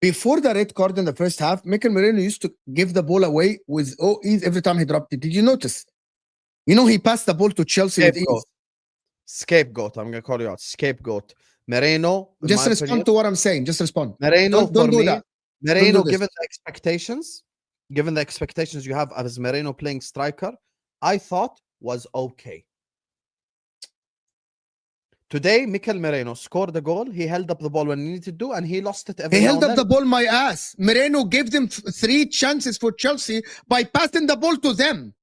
[SPEAKER 1] Before the red card in the first half, Mikel Merino used to give the ball away with ease every time he dropped it. Did you notice? You know, he passed the ball to Chelsea with ease.
[SPEAKER 2] Scapegoat. I'm gonna call you out. Scapegoat. Merino.
[SPEAKER 1] Just respond to what I'm saying. Just respond.
[SPEAKER 2] Merino,
[SPEAKER 1] Don't do that.
[SPEAKER 2] Merino,
[SPEAKER 1] do
[SPEAKER 2] given the expectations you have as Merino playing striker, I thought was okay. Today, Mikel Merino scored a goal. He held up the ball when he needed to do, and he lost it every
[SPEAKER 1] He
[SPEAKER 2] now
[SPEAKER 1] held
[SPEAKER 2] and
[SPEAKER 1] up
[SPEAKER 2] then.
[SPEAKER 1] the ball my ass. Merino gave them 3 chances for Chelsea by passing the ball to them.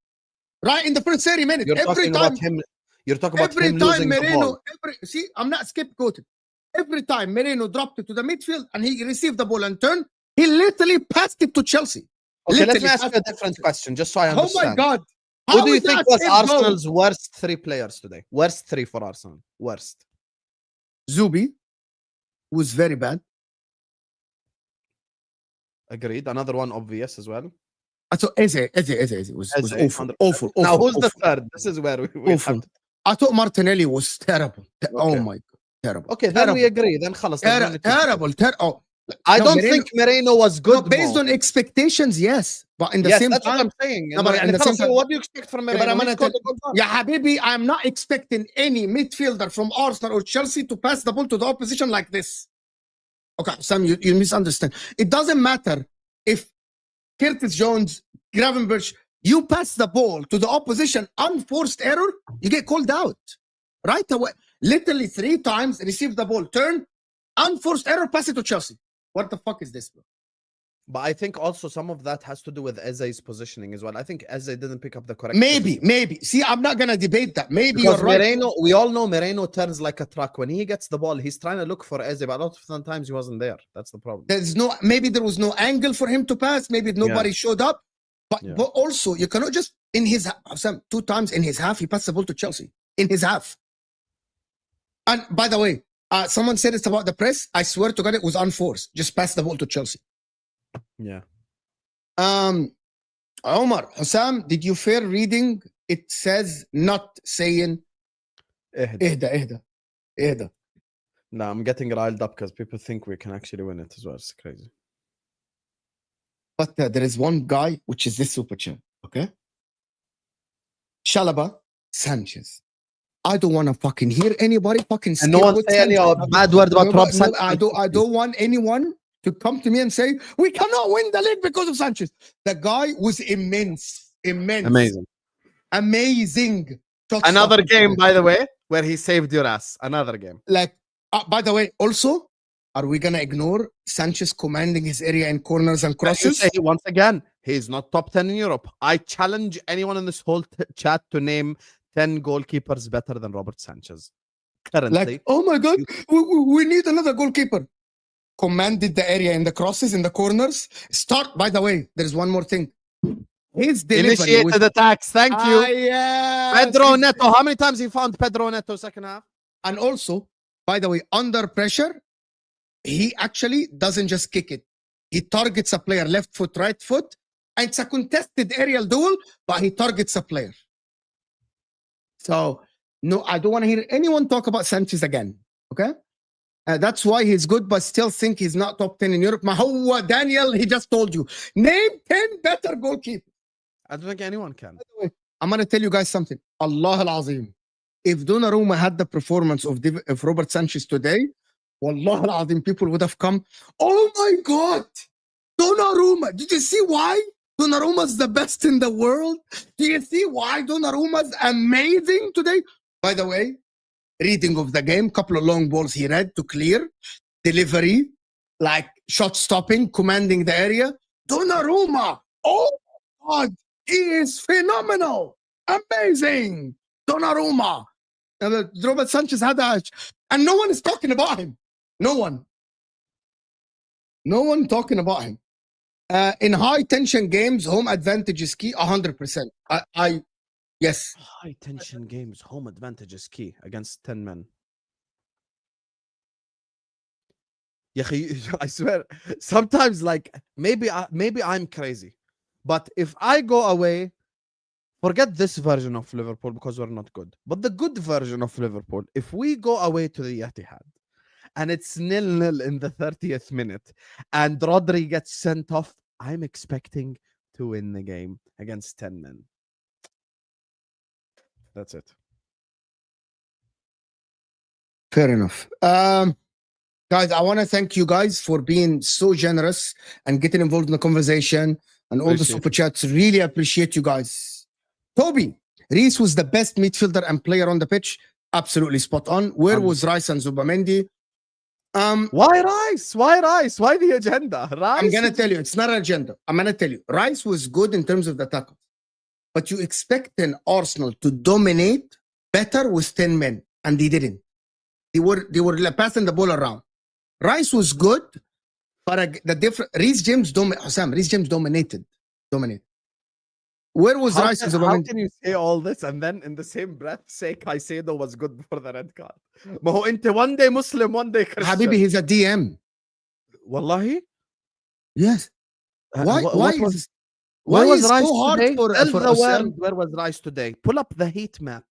[SPEAKER 1] Right in the first 30 minutes.
[SPEAKER 2] You're
[SPEAKER 1] every
[SPEAKER 2] talking
[SPEAKER 1] time,
[SPEAKER 2] about him. You're talking about
[SPEAKER 1] every
[SPEAKER 2] him
[SPEAKER 1] time
[SPEAKER 2] losing the ball.
[SPEAKER 1] Merino, see, I'm not scapegoated. Every time Merino dropped it to the midfield and he received the ball and turned, he literally passed it to Chelsea.
[SPEAKER 2] Okay, let
[SPEAKER 1] Literally
[SPEAKER 2] me ask you
[SPEAKER 1] passed
[SPEAKER 2] a different question, just so I
[SPEAKER 1] Oh
[SPEAKER 2] understand.
[SPEAKER 1] my God.
[SPEAKER 2] Who do you
[SPEAKER 1] is
[SPEAKER 2] think
[SPEAKER 1] that
[SPEAKER 2] was
[SPEAKER 1] scapegoat?
[SPEAKER 2] Arsenal's worst 3 players today? Worst 3 for Arsenal. Worst.
[SPEAKER 1] Zubi was very bad.
[SPEAKER 2] Agreed. Another one obvious as well.
[SPEAKER 1] I thought Eze was awful.
[SPEAKER 2] 100%.
[SPEAKER 1] Awful.
[SPEAKER 2] Now, who's
[SPEAKER 1] awful.
[SPEAKER 2] the third? This is where we
[SPEAKER 1] Awful.
[SPEAKER 2] have to...
[SPEAKER 1] I thought Martinelli was terrible. Oh
[SPEAKER 2] Okay.
[SPEAKER 1] my God. Terrible.
[SPEAKER 2] Okay, then
[SPEAKER 1] terrible.
[SPEAKER 2] we agree. Then خلاص.
[SPEAKER 1] Terrible. Oh.
[SPEAKER 2] I
[SPEAKER 1] No,
[SPEAKER 2] don't
[SPEAKER 1] Merino-
[SPEAKER 2] think Merino was good.
[SPEAKER 1] No, based
[SPEAKER 2] Mo.
[SPEAKER 1] on expectations, yes. But in the
[SPEAKER 2] yes,
[SPEAKER 1] same
[SPEAKER 2] that's
[SPEAKER 1] time,
[SPEAKER 2] what I'm saying.
[SPEAKER 1] No, but in the same
[SPEAKER 2] خلاص,
[SPEAKER 1] time-
[SPEAKER 2] what do you expect from
[SPEAKER 1] Yeah, but
[SPEAKER 2] Merino?
[SPEAKER 1] I'm
[SPEAKER 2] He
[SPEAKER 1] gonna
[SPEAKER 2] scored
[SPEAKER 1] tell-
[SPEAKER 2] a goal.
[SPEAKER 1] yeah, Habibi, I'm not expecting any midfielder from Arsenal or Chelsea to pass the ball to the opposition like this. Okay, Sam, you misunderstand. It doesn't matter if Curtis Jones, Gravenberch, you pass the ball to the opposition, unforced error, you get called out. Right away. Literally 3 times, receive the ball, turn, unforced error, pass it to Chelsea. What the fuck is this, bro?
[SPEAKER 2] But I think also some of that has to do with Eze's positioning as well. I think Eze didn't pick up the correct
[SPEAKER 1] Maybe,
[SPEAKER 2] position.
[SPEAKER 1] maybe. See, I'm not gonna debate that. Maybe
[SPEAKER 2] Because
[SPEAKER 1] you're right.
[SPEAKER 2] Merino, we all know Merino turns like a truck. When he gets the ball, he's trying to look for Eze, but a lot of the times he wasn't there. That's the problem.
[SPEAKER 1] Maybe there was no angle for him to pass. Maybe nobody showed up. But also, you cannot just in his 2 times in his half, he passed the ball to Chelsea in his half. And by the way, someone said it's about the press. I swear to God, it was unforced. Just pass the ball to Chelsea.
[SPEAKER 2] Yeah.
[SPEAKER 1] Omar, Husam, did you fair reading? It says not saying اهدى.
[SPEAKER 2] No, I'm getting riled up because people think we can actually win it as well. It's crazy.
[SPEAKER 1] But there is one guy, which is this super chat, okay? Chalaba Sanchez. I don't want to fucking hear anybody fucking
[SPEAKER 2] And no one say any bad word about Rob Sanchez.
[SPEAKER 1] I don't want anyone to come to me and say, we cannot win the league because of Sanchez. The guy was immense.
[SPEAKER 2] Amazing. Another game, by the way, where he saved your ass. Another game.
[SPEAKER 1] Like, by the way, also, are we going to ignore Sanchez commanding his area in corners and crosses?
[SPEAKER 2] Say once again, he's not top 10 in Europe. I challenge anyone in this whole chat to name 10 goalkeepers better than Robert Sanchez. Currently.
[SPEAKER 1] Like, oh my God, we need another goalkeeper. Commanded the area in the crosses, in the corners. By the way, there's one more thing. His delivery
[SPEAKER 2] initiated attacks. Thank you.
[SPEAKER 1] Yes.
[SPEAKER 2] Pedro Neto. How many times he found Pedro Neto second half?
[SPEAKER 1] And also, by the way, under pressure, he actually doesn't just kick it. He targets a player, left foot, right foot, and it's a contested aerial duel, but he targets a player. So, no, I don't want to hear anyone talk about Sanchez again. Okay? That's why he's good, but still think he's not top 10 in Europe. Mahowa Daniel, he just told you. Name 10 better goalkeepers.
[SPEAKER 2] I don't think anyone can.
[SPEAKER 1] I'm going to tell you guys something. Allah al-Azim. If Donnarumma had the performance of Robert Sanchez today, Wallah al-Azim, people would have come, oh my God, Donnarumma. Did you see why Donnarumma's the best in the world? Do you see why Donnarumma's amazing today? By the way, reading of the game, couple of long balls he read to clear, delivery, like shot stopping, commanding the area. Donnarumma, oh my God, he is phenomenal, amazing. Donnarumma. Robert Sanchez had a, and no one is talking about him. No one talking about him. In high tension games, home advantage is key. 100%. Yes.
[SPEAKER 2] High tension games, home advantage is key against 10 men. Yeah, I swear, sometimes like maybe I'm crazy, but if I go away, forget this version of Liverpool because we're not good, but the good version of Liverpool, if we go away to the Etihad and it's 0-0 in the 30th minute and Rodri gets sent off, I'm expecting to win the game against 10 men. That's it.
[SPEAKER 1] Fair enough. Guys, I want to thank you guys for being so generous and getting involved in the conversation and all the super chats. Really appreciate you guys. Toby, Reece was the best midfielder and player on the pitch. Absolutely spot on. Where was Rice and Zubamendi?
[SPEAKER 2] Why Rice? Why Rice? Why the agenda? Rice?
[SPEAKER 1] I'm going to tell you, it's not an agenda. I'm going to tell you. Rice was good in terms of the tackle. But you expect an Arsenal to dominate better with 10 men, and they didn't. They were passing the ball around. Rice was good, but the different Reece James dominated. Where was Rice?
[SPEAKER 2] How can you say all this and then in the same breath say Caicedo was good for the red card? ما هو انت one day Muslim, one day Christian.
[SPEAKER 1] Habibi, he's a DM.
[SPEAKER 2] Wallahi?
[SPEAKER 1] Yes. Why was
[SPEAKER 2] Rice
[SPEAKER 1] so hard
[SPEAKER 2] today?
[SPEAKER 1] for
[SPEAKER 2] the world, where was Rice today? Pull up the heat map.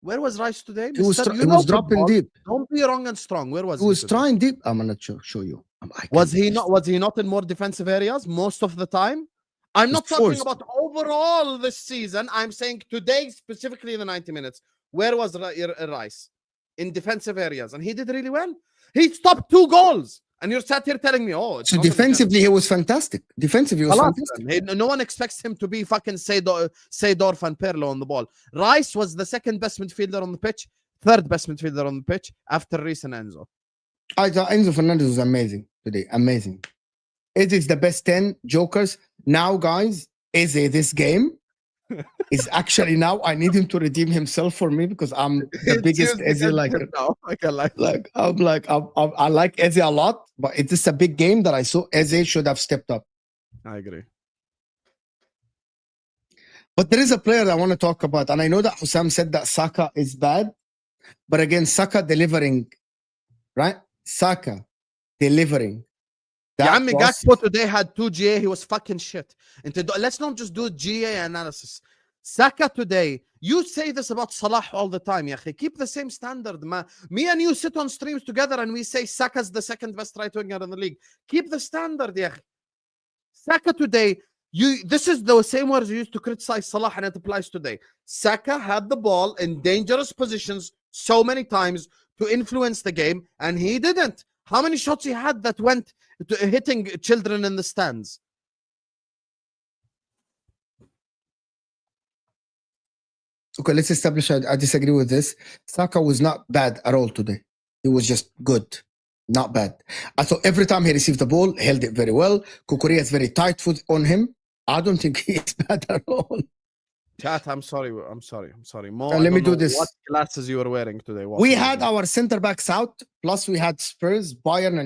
[SPEAKER 2] Where was Rice today?
[SPEAKER 1] He was dropping deep.
[SPEAKER 2] Don't be wrong and strong. Where was
[SPEAKER 1] he? Was trying deep. I'm gonna show you.
[SPEAKER 2] Was he not in more defensive areas most of the time? I'm not talking about overall this season. I'm saying today, specifically in the 90 minutes. Where was Rice? In defensive areas. And he did really well. He stopped 2 goals. And you're sat here telling me, oh, it's
[SPEAKER 1] so defensively, he was fantastic. Defensively, he was fantastic.
[SPEAKER 2] No one expects him to be fucking Seydorf and Pirlo on the ball. Rice was the second best midfielder on the pitch, third best midfielder on the pitch after Reece and Enzo.
[SPEAKER 1] Enzo Fernandez was amazing today. Amazing. Eze is the best 10 jokers. Now, guys, Eze, this game is actually now I need him to redeem himself for me because I'm the biggest Eze liker. I like Eze a lot, but it's just a big game that I saw Eze should have stepped up.
[SPEAKER 2] I agree.
[SPEAKER 1] But there is a player that I want to talk about, and I know that Husam said that Saka is bad, but again, Saka delivering, right? Saka delivering.
[SPEAKER 2] Yeah, I mean, Gakpo today had 2 GA. He was fucking shit. Let's not just do GA analysis. Saka today, you say this about Salah all the time. Yahi. Keep the same standard. Me and you sit on streams together and we say Saka's the second best right winger in the league. Keep the standard. Yahi. Saka today, this is the same words you used to criticize Salah, and it applies today. Saka had the ball in dangerous positions so many times to influence the game, and he didn't. How many shots he had that went to hitting children in the stands?
[SPEAKER 1] Okay, let's establish I disagree with this. Saka was not bad at all today. He was just good, not bad. I thought every time he received the ball, held it very well. Kukurea is very tight foot on him. I don't think he is bad at all.
[SPEAKER 2] Chat, I'm sorry.
[SPEAKER 1] Let me do this.
[SPEAKER 2] What glasses you were wearing today?
[SPEAKER 1] We had our center backs out, plus we had Spurs, Bayern,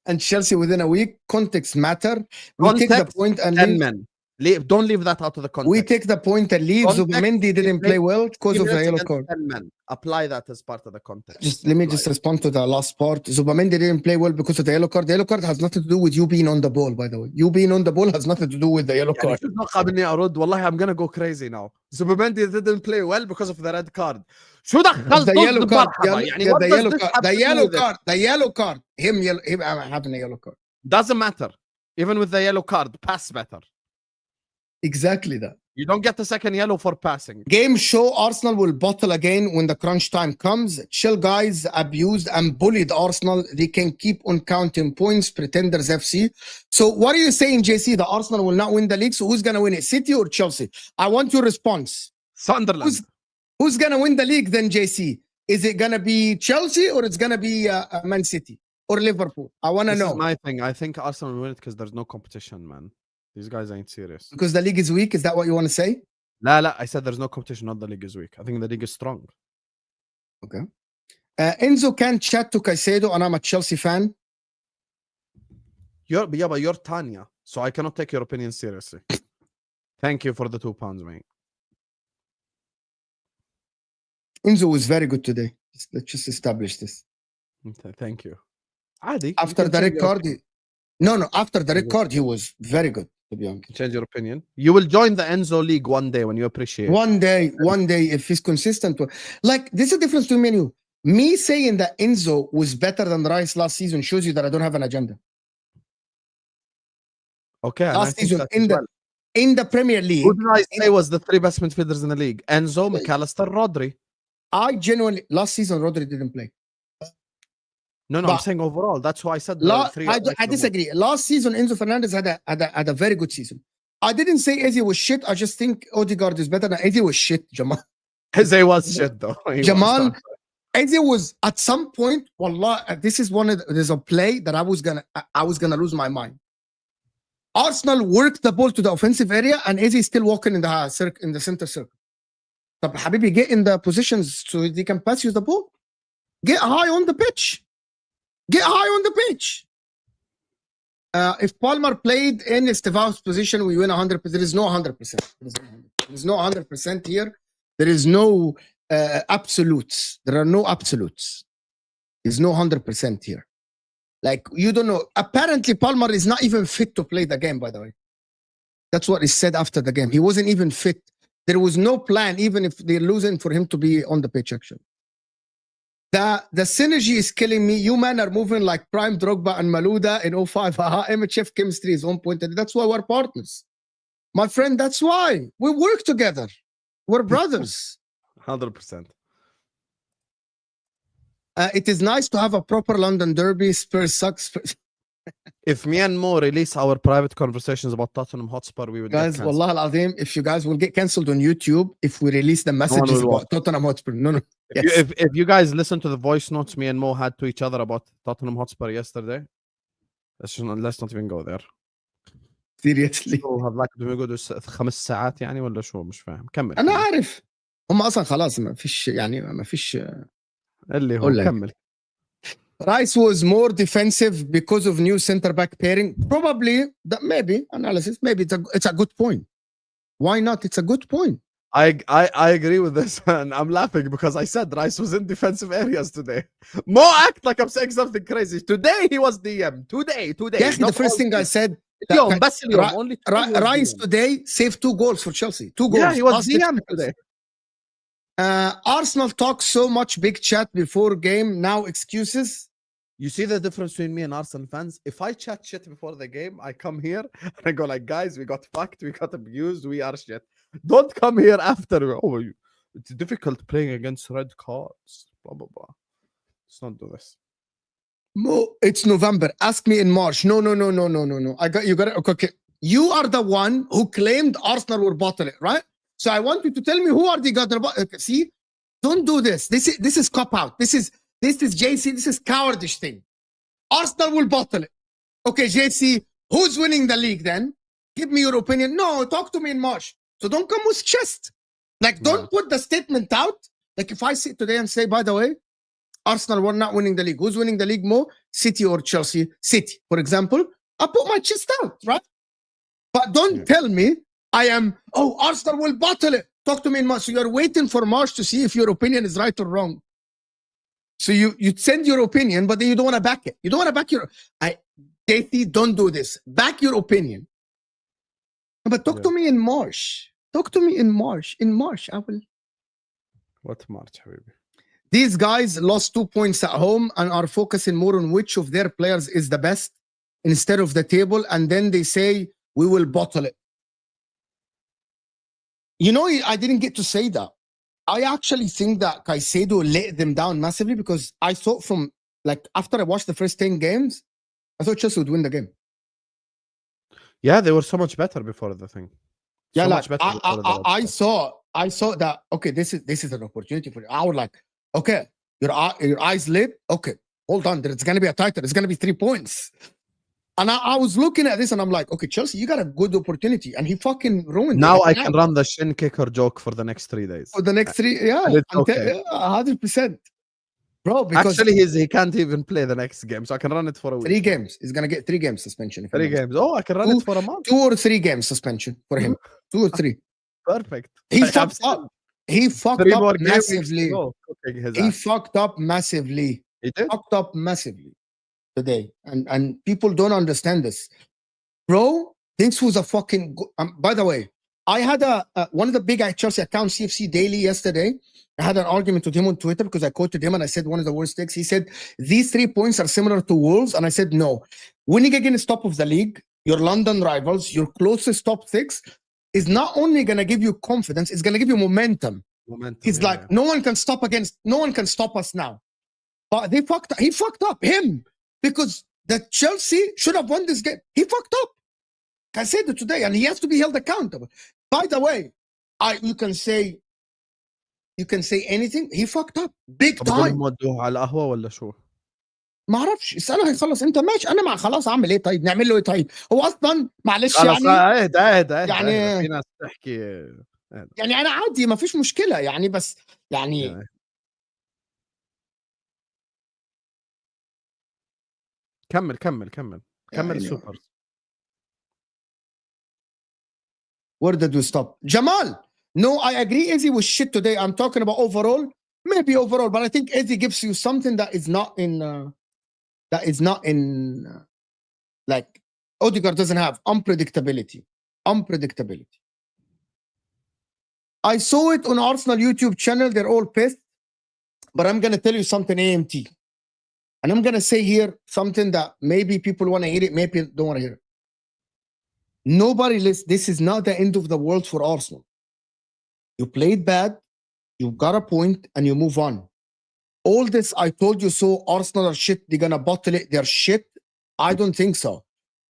[SPEAKER 1] and Chelsea within a week. Context matter. We take the point and
[SPEAKER 2] 10 men. Don't leave that out of the context.
[SPEAKER 1] We take the point and leave.
[SPEAKER 2] Context,
[SPEAKER 1] Zubimendi didn't play well because of the yellow
[SPEAKER 2] against
[SPEAKER 1] card.
[SPEAKER 2] 10 men. Apply that as part of the context.
[SPEAKER 1] Just let me just respond to the last part. Zubimendi didn't play well because of the yellow card. The yellow card has nothing to do with you being on the ball, by the way. You being on the ball has nothing to do with the yellow card.
[SPEAKER 2] I'm gonna go crazy now. Zubimendi didn't play well because of the red card. شو دخلت
[SPEAKER 1] The yellow card.
[SPEAKER 2] يعني
[SPEAKER 1] The yellow card. The yellow card. The yellow card. Him having a yellow card.
[SPEAKER 2] Doesn't matter. Even with the yellow card, pass better.
[SPEAKER 1] Exactly that.
[SPEAKER 2] You don't get the second yellow for passing.
[SPEAKER 1] Game show Arsenal will bottle again when the crunch time comes. Chill guys abused and bullied Arsenal. They can keep on counting points. Pretenders FC. So what are you saying, JC? The Arsenal will not win the league. So who's going to win it? City or Chelsea? I want your response.
[SPEAKER 2] Sunderland.
[SPEAKER 1] Who's going to win the league then, JC? Is it going to be Chelsea or it's going to be Man City or Liverpool? I want to know.
[SPEAKER 2] This is my thing. I think Arsenal will win it because there's no competition, man. These guys ain't serious.
[SPEAKER 1] Because the league is weak? Is that what you want to say?
[SPEAKER 2] La, I said there's no competition, not the league is weak. I think the league is strong.
[SPEAKER 1] Okay. Enzo can't chat to Caicedo and I'm a Chelsea fan.
[SPEAKER 2] But you're Tanya, so I cannot take your opinion seriously. Thank you for the £2, mate.
[SPEAKER 1] Enzo was very good today. Let's just establish this.
[SPEAKER 2] Okay, thank you. Adi,
[SPEAKER 1] after the red card, after the red card, he was very good, to be honest.
[SPEAKER 2] Change your opinion. You will join the Enzo League one day when you appreciate it.
[SPEAKER 1] One day, if he's consistent. Like, there's a difference between me and you. Me saying that Enzo was better than Rice last season shows you that I don't have an agenda.
[SPEAKER 2] Okay.
[SPEAKER 1] Last season, in the Premier League.
[SPEAKER 2] Who did I say was the 3 best midfielders in the league? Enzo, McAllister, Rodri.
[SPEAKER 1] I genuinely, last season, Rodri didn't play.
[SPEAKER 2] No, I'm saying overall. That's why I said
[SPEAKER 1] I disagree. Last season, Enzo Fernandez had a very good season. I didn't say Eze was shit. I just think Odegaard is better than Eze was shit, Jamal.
[SPEAKER 2] Eze was shit, though.
[SPEAKER 1] Jamal, Eze was at some point, wallah, this is there's a play that I was gonna lose my mind. Arsenal worked the ball to the offensive area and Eze is still walking in the center circle. So, Habibi, get in the positions so they can pass you the ball. Get high on the pitch. Get high on the pitch. If Palmer played in Estevao's position, we win 100%. There is no 100%. There is no 100% here. There is no absolutes. There are no absolutes. There's no 100% here. Like, you don't know. Apparently, Palmer is not even fit to play the game, by the way. That's what is said after the game. He wasn't even fit. There was no plan, even if they're losing, for him to be on the pitch, actually. The synergy is killing me. You men are moving like Prime Drogba and Malouda in 05. MHF chemistry is on point. That's why we're partners. My friend, that's why. We work together. We're brothers.
[SPEAKER 2] 100%.
[SPEAKER 1] It is nice to have a proper London derby. Spurs sucks.
[SPEAKER 2] If me and Mo release our private conversations about Tottenham Hotspur, we would
[SPEAKER 1] guys, wallah al-azim, if you guys will get cancelled on YouTube if we release the messages about Tottenham Hotspur. No.
[SPEAKER 2] Yes. If you guys listen to the voice notes me and Mo had to each other about Tottenham Hotspur yesterday, let's not even go there.
[SPEAKER 1] Seriously.
[SPEAKER 2] هذاك بيقعدوا 5 ساعات يعني ولا شو مش فاهم. كمل.
[SPEAKER 1] أنا عارف. هم أصلا خلاص ما فيش
[SPEAKER 2] اللي هو كمل.
[SPEAKER 1] Rice was more defensive because of new center back pairing. Probably, that maybe analysis. Maybe it's a good point. Why not? It's a good point.
[SPEAKER 2] I agree with this, and I'm laughing because I said Rice was in defensive areas today. Mo act like I'm saying something crazy. Today he was DM. Today.
[SPEAKER 1] Yes, the first thing I said. Rice today saved 2 goals for Chelsea. 2 goals.
[SPEAKER 2] Yeah, he was DM today.
[SPEAKER 1] Arsenal talks so much big chat before game. Now excuses.
[SPEAKER 2] You see the difference between me and Arsenal fans? If I chat shit before the game, I come here and I go like, guys, we got fucked, we got abused, we are shit. Don't come here after. Oh, it's difficult playing against red cards. Blah blah blah. Let's not do this.
[SPEAKER 1] Mo, it's November. Ask me in March. No. You got it. Okay. You are the one who claimed Arsenal will bottle it, right? So I want you to tell me who are the guys. Okay, see, don't do this. This is cop out. This is JC. This is cowardice thing. Arsenal will bottle it. Okay, JC, who's winning the league then? Give me your opinion. No, talk to me in March. So don't come with chest. Like, don't put the statement out. Like, if I sit today and say, by the way, Arsenal were not winning the league. Who's winning the league more? City or Chelsea? City, for example. I put my chest out, right? But don't tell me Arsenal will bottle it. Talk to me in March. So you're waiting for March to see if your opinion is right or wrong. So you send your opinion, but then you don't want to back it. You don't want to back your. Katie, don't do this. Back your opinion. But talk to me in March. Talk to me in March. In March, I will.
[SPEAKER 2] What March, حبيبي?
[SPEAKER 1] These guys lost 2 points at home and are focusing more on which of their players is the best instead of the table. And then they say, we will bottle it. You know, I didn't get to say that. I actually think that Caicedo let them down massively because I thought from, like, after I watched the first 10 games, I thought Chelsea would win the game.
[SPEAKER 2] Yeah, they were so much better before the thing.
[SPEAKER 1] Yeah,
[SPEAKER 2] So
[SPEAKER 1] like,
[SPEAKER 2] much better before the
[SPEAKER 1] I saw that, okay, this is an opportunity for you. I was like, okay, your eyes lit. Okay, hold on. It's going to be a title. It's going to be 3 points. And I was looking at this and I'm like, okay, Chelsea, you got a good opportunity. And he fucking ruined
[SPEAKER 2] now
[SPEAKER 1] it.
[SPEAKER 2] I can run the shin kicker joke for the next 3 days.
[SPEAKER 1] For the next 3, yeah.
[SPEAKER 2] And it's okay.
[SPEAKER 1] 100%. Bro, because
[SPEAKER 2] actually he can't even play the next game, so I can run it for a week.
[SPEAKER 1] 3 games. He's going to get 3 games suspension.
[SPEAKER 2] 3 games. Oh, I can run it for a month.
[SPEAKER 1] 2 or 3 games suspension for him. 2 or 3.
[SPEAKER 2] Perfect.
[SPEAKER 1] He fucked up. He fucked up massively. He fucked up massively.
[SPEAKER 2] He did?
[SPEAKER 1] Fucked up massively today. And people don't understand this. Bro, this was a fucking... by the way, I had one of the big Chelsea accounts, CFC Daily, yesterday. I had an argument with him on Twitter because I quoted him and I said one of the worst takes. He said, these 3 points are similar to Wolves. And I said, no. Winning against top of the league, your London rivals, your closest top 6, is not only going to give you confidence, it's going to give you momentum. It's like, no one can stop us now. But he fucked up, him. Because the Chelsea should have won this game. He fucked up. I said it today, and he has to be held accountable. By the way, you can say anything. He fucked up big time.
[SPEAKER 2] على قهوة ولا شو؟
[SPEAKER 1] ما اعرفش اساله هيخلص انت ماشي انا مع خلاص اعمل ايه طيب نعمل له ايه طيب هو اصلا معلش يعني
[SPEAKER 2] يعني في ناس تحكي
[SPEAKER 1] يعني انا عادي ما فيش مشكله يعني بس يعني
[SPEAKER 2] كمل السوبر.
[SPEAKER 1] Where did we stop? Jamal, no, I agree Izzy was shit today. I'm talking about overall, maybe overall, but I think Izzy gives you something that is not in like Odegaard doesn't have unpredictability. I saw it on Arsenal YouTube channel. They're all pissed, but I'm going to tell you something AMT. And I'm going to say here something that maybe people want to hear it, maybe don't want to hear it. Nobody listens. This is not the end of the world for Arsenal. You played bad, you got a point, and you move on. All this, I told you so, Arsenal are shit, they're going to bottle it, they're shit. I don't think so.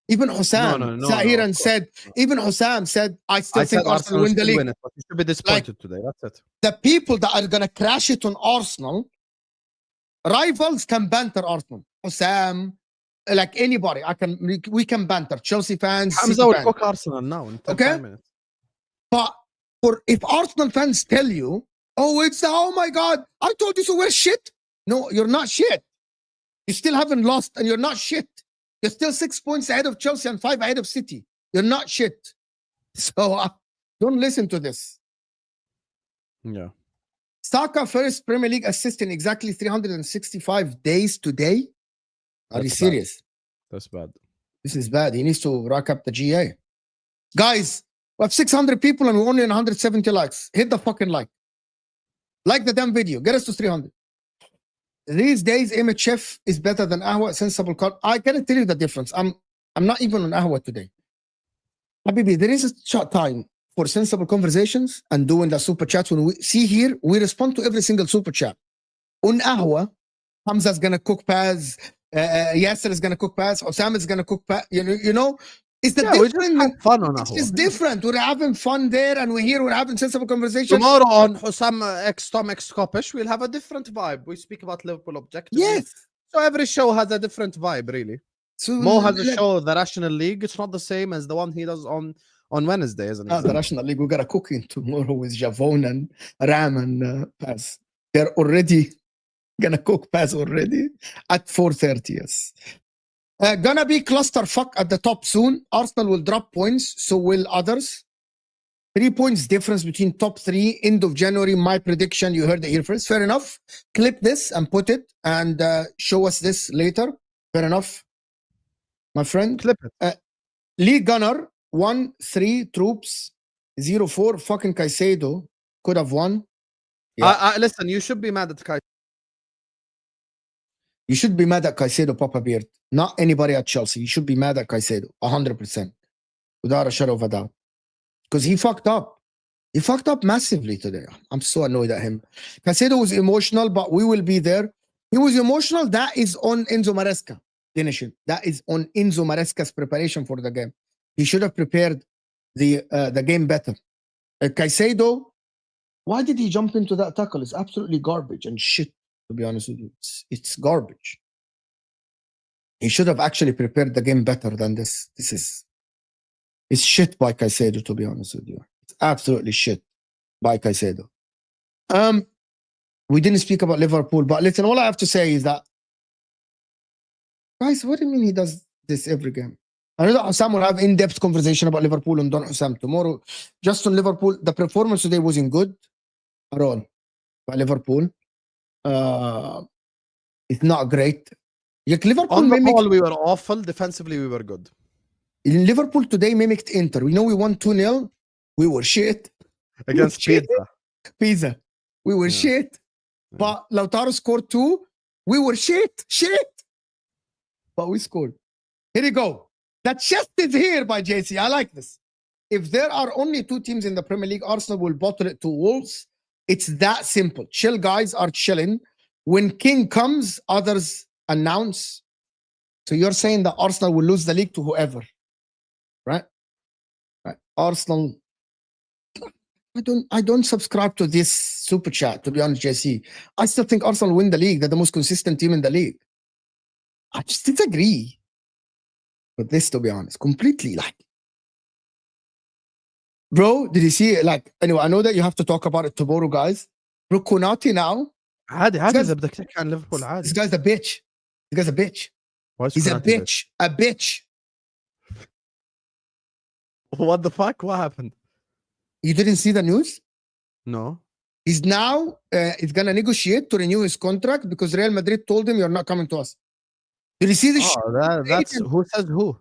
[SPEAKER 1] Even Husam sat here and said, even Husam said, I still think Arsenal win the league.
[SPEAKER 2] Win it, but you should be disappointed today, that's it. The
[SPEAKER 1] people that are going to crash it on Arsenal, rivals can banter Arsenal. Husam, like anybody, we can banter. Chelsea fans,
[SPEAKER 2] Hamza will cook Arsenal now in 10 minutes.
[SPEAKER 1] But if Arsenal fans tell you, oh my God, I told you so, we're shit. No, you're not shit. You still haven't lost and you're not shit. You're still 6 points ahead of Chelsea and 5 ahead of City. You're not shit. So don't listen to this.
[SPEAKER 2] Yeah.
[SPEAKER 1] Saka first Premier League assist in exactly 365 days today. Are you serious?
[SPEAKER 2] That's bad.
[SPEAKER 1] This is bad. He needs to rack up the GA. Guys, we have 600 people and we're only on 170 likes. Hit the fucking like. Like the damn video. Get us to 300. These days, MHF is better than Ahwa, sensible call. I cannot tell you the difference. I'm not even on Ahwa today. Habibi, there is a time for sensible conversations and doing the super chats. When we see here, we respond to every single super chat. On Ahwa, Hamza's gonna cook pass. Yasser is gonna cook pass. Osama is gonna cook pass. You know, it's the different.
[SPEAKER 2] Fun on
[SPEAKER 1] it's just different. We're having fun there, and we're having sensible conversations.
[SPEAKER 2] Tomorrow on Husam X Tom X Kopish, we'll have a different vibe. We speak about Liverpool objectively.
[SPEAKER 1] Yes.
[SPEAKER 2] So every show has a different vibe, really. So Mo has a show, the National League. It's not the same as the one he does on Wednesday, isn't it?
[SPEAKER 1] The National League. We got a cooking tomorrow with Javon and Ram and Paz. They're already gonna cook Paz already at 4:30. Yes. Gonna be clusterfuck at the top soon. Arsenal will drop points, so will others. 3 points difference between top 3, end of January, my prediction. You heard it here first. Fair enough. Clip this and put it and show us this later. Fair enough, my friend.
[SPEAKER 2] Clip it.
[SPEAKER 1] League Gunner, 1-3 troops, 0-4. Fucking Caicedo could have won. Yeah.
[SPEAKER 2] Listen, you should be mad at Kai.
[SPEAKER 1] You should be mad at Caicedo, Papa Beard. Not anybody at Chelsea. You should be mad at Caicedo, 100%. Without a shadow of a doubt. Because he fucked up. He fucked up massively today. I'm so annoyed at him. Caicedo was emotional, but we will be there. He was emotional. That is on Enzo Maresca. Finishing. That is on Enzo Maresca's preparation for the game. He should have prepared the game better. Caicedo, why did he jump into that tackle? It's absolutely garbage and shit, to be honest with you. It's garbage. He should have actually prepared the game better than this. It's shit by Caicedo, to be honest with you. It's absolutely shit by Caicedo. We didn't speak about Liverpool, but listen, all I have to say is that, guys, what do you mean he does this every game? I know that Husam will have in-depth conversation about Liverpool and Don Husam tomorrow. Just on Liverpool, the performance today wasn't good at all by Liverpool. It's not great. Like Liverpool
[SPEAKER 2] on the ball, we were awful. Defensively, we were good.
[SPEAKER 1] Liverpool today mimicked Inter. We know we won 2-0. We were shit.
[SPEAKER 2] Against
[SPEAKER 1] Pisa. We were shit. But Lautaro scored 2. We were shit. But we scored. Here you go. The chest is here by JC. I like this. If there are only 2 teams in the Premier League, Arsenal will bottle it to Wolves. It's that simple. Chill guys are chilling. When King comes, others announce. So you're saying that Arsenal will lose the league to whoever. Right? Arsenal. I don't subscribe to this super chat, to be honest, JC. I still think Arsenal will win the league. They're the most consistent team in the league. I just disagree with this, to be honest. Completely, like. Bro, did you see it? Like, anyway, I know that you have to talk about it tomorrow, guys. Bro, Konate now.
[SPEAKER 2] عادي إذا بدك تحكي عن ليفربول عادي.
[SPEAKER 1] This guy's a bitch. He's a bitch. He's a bitch. A bitch.
[SPEAKER 2] What the fuck? What happened?
[SPEAKER 1] You didn't see the news?
[SPEAKER 2] No.
[SPEAKER 1] He's now he's gonna negotiate to renew his contract because Real Madrid told him you're not coming to us. Did you see this?
[SPEAKER 2] That's who says who?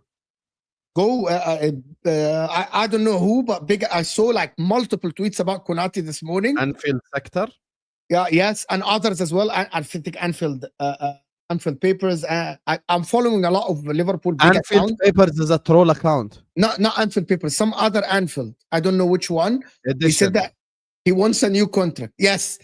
[SPEAKER 1] Go. I don't know who, but I saw like multiple tweets about Konate this morning.
[SPEAKER 2] Anfield sector.
[SPEAKER 1] Yeah. Yes, and others as well. I think Anfield papers. I'm following a lot of Liverpool.
[SPEAKER 2] Anfield papers is a troll account.
[SPEAKER 1] Not Anfield papers. Some other Anfield. I don't know which one.
[SPEAKER 2] Edition.
[SPEAKER 1] He said that he wants a new contract. Yes,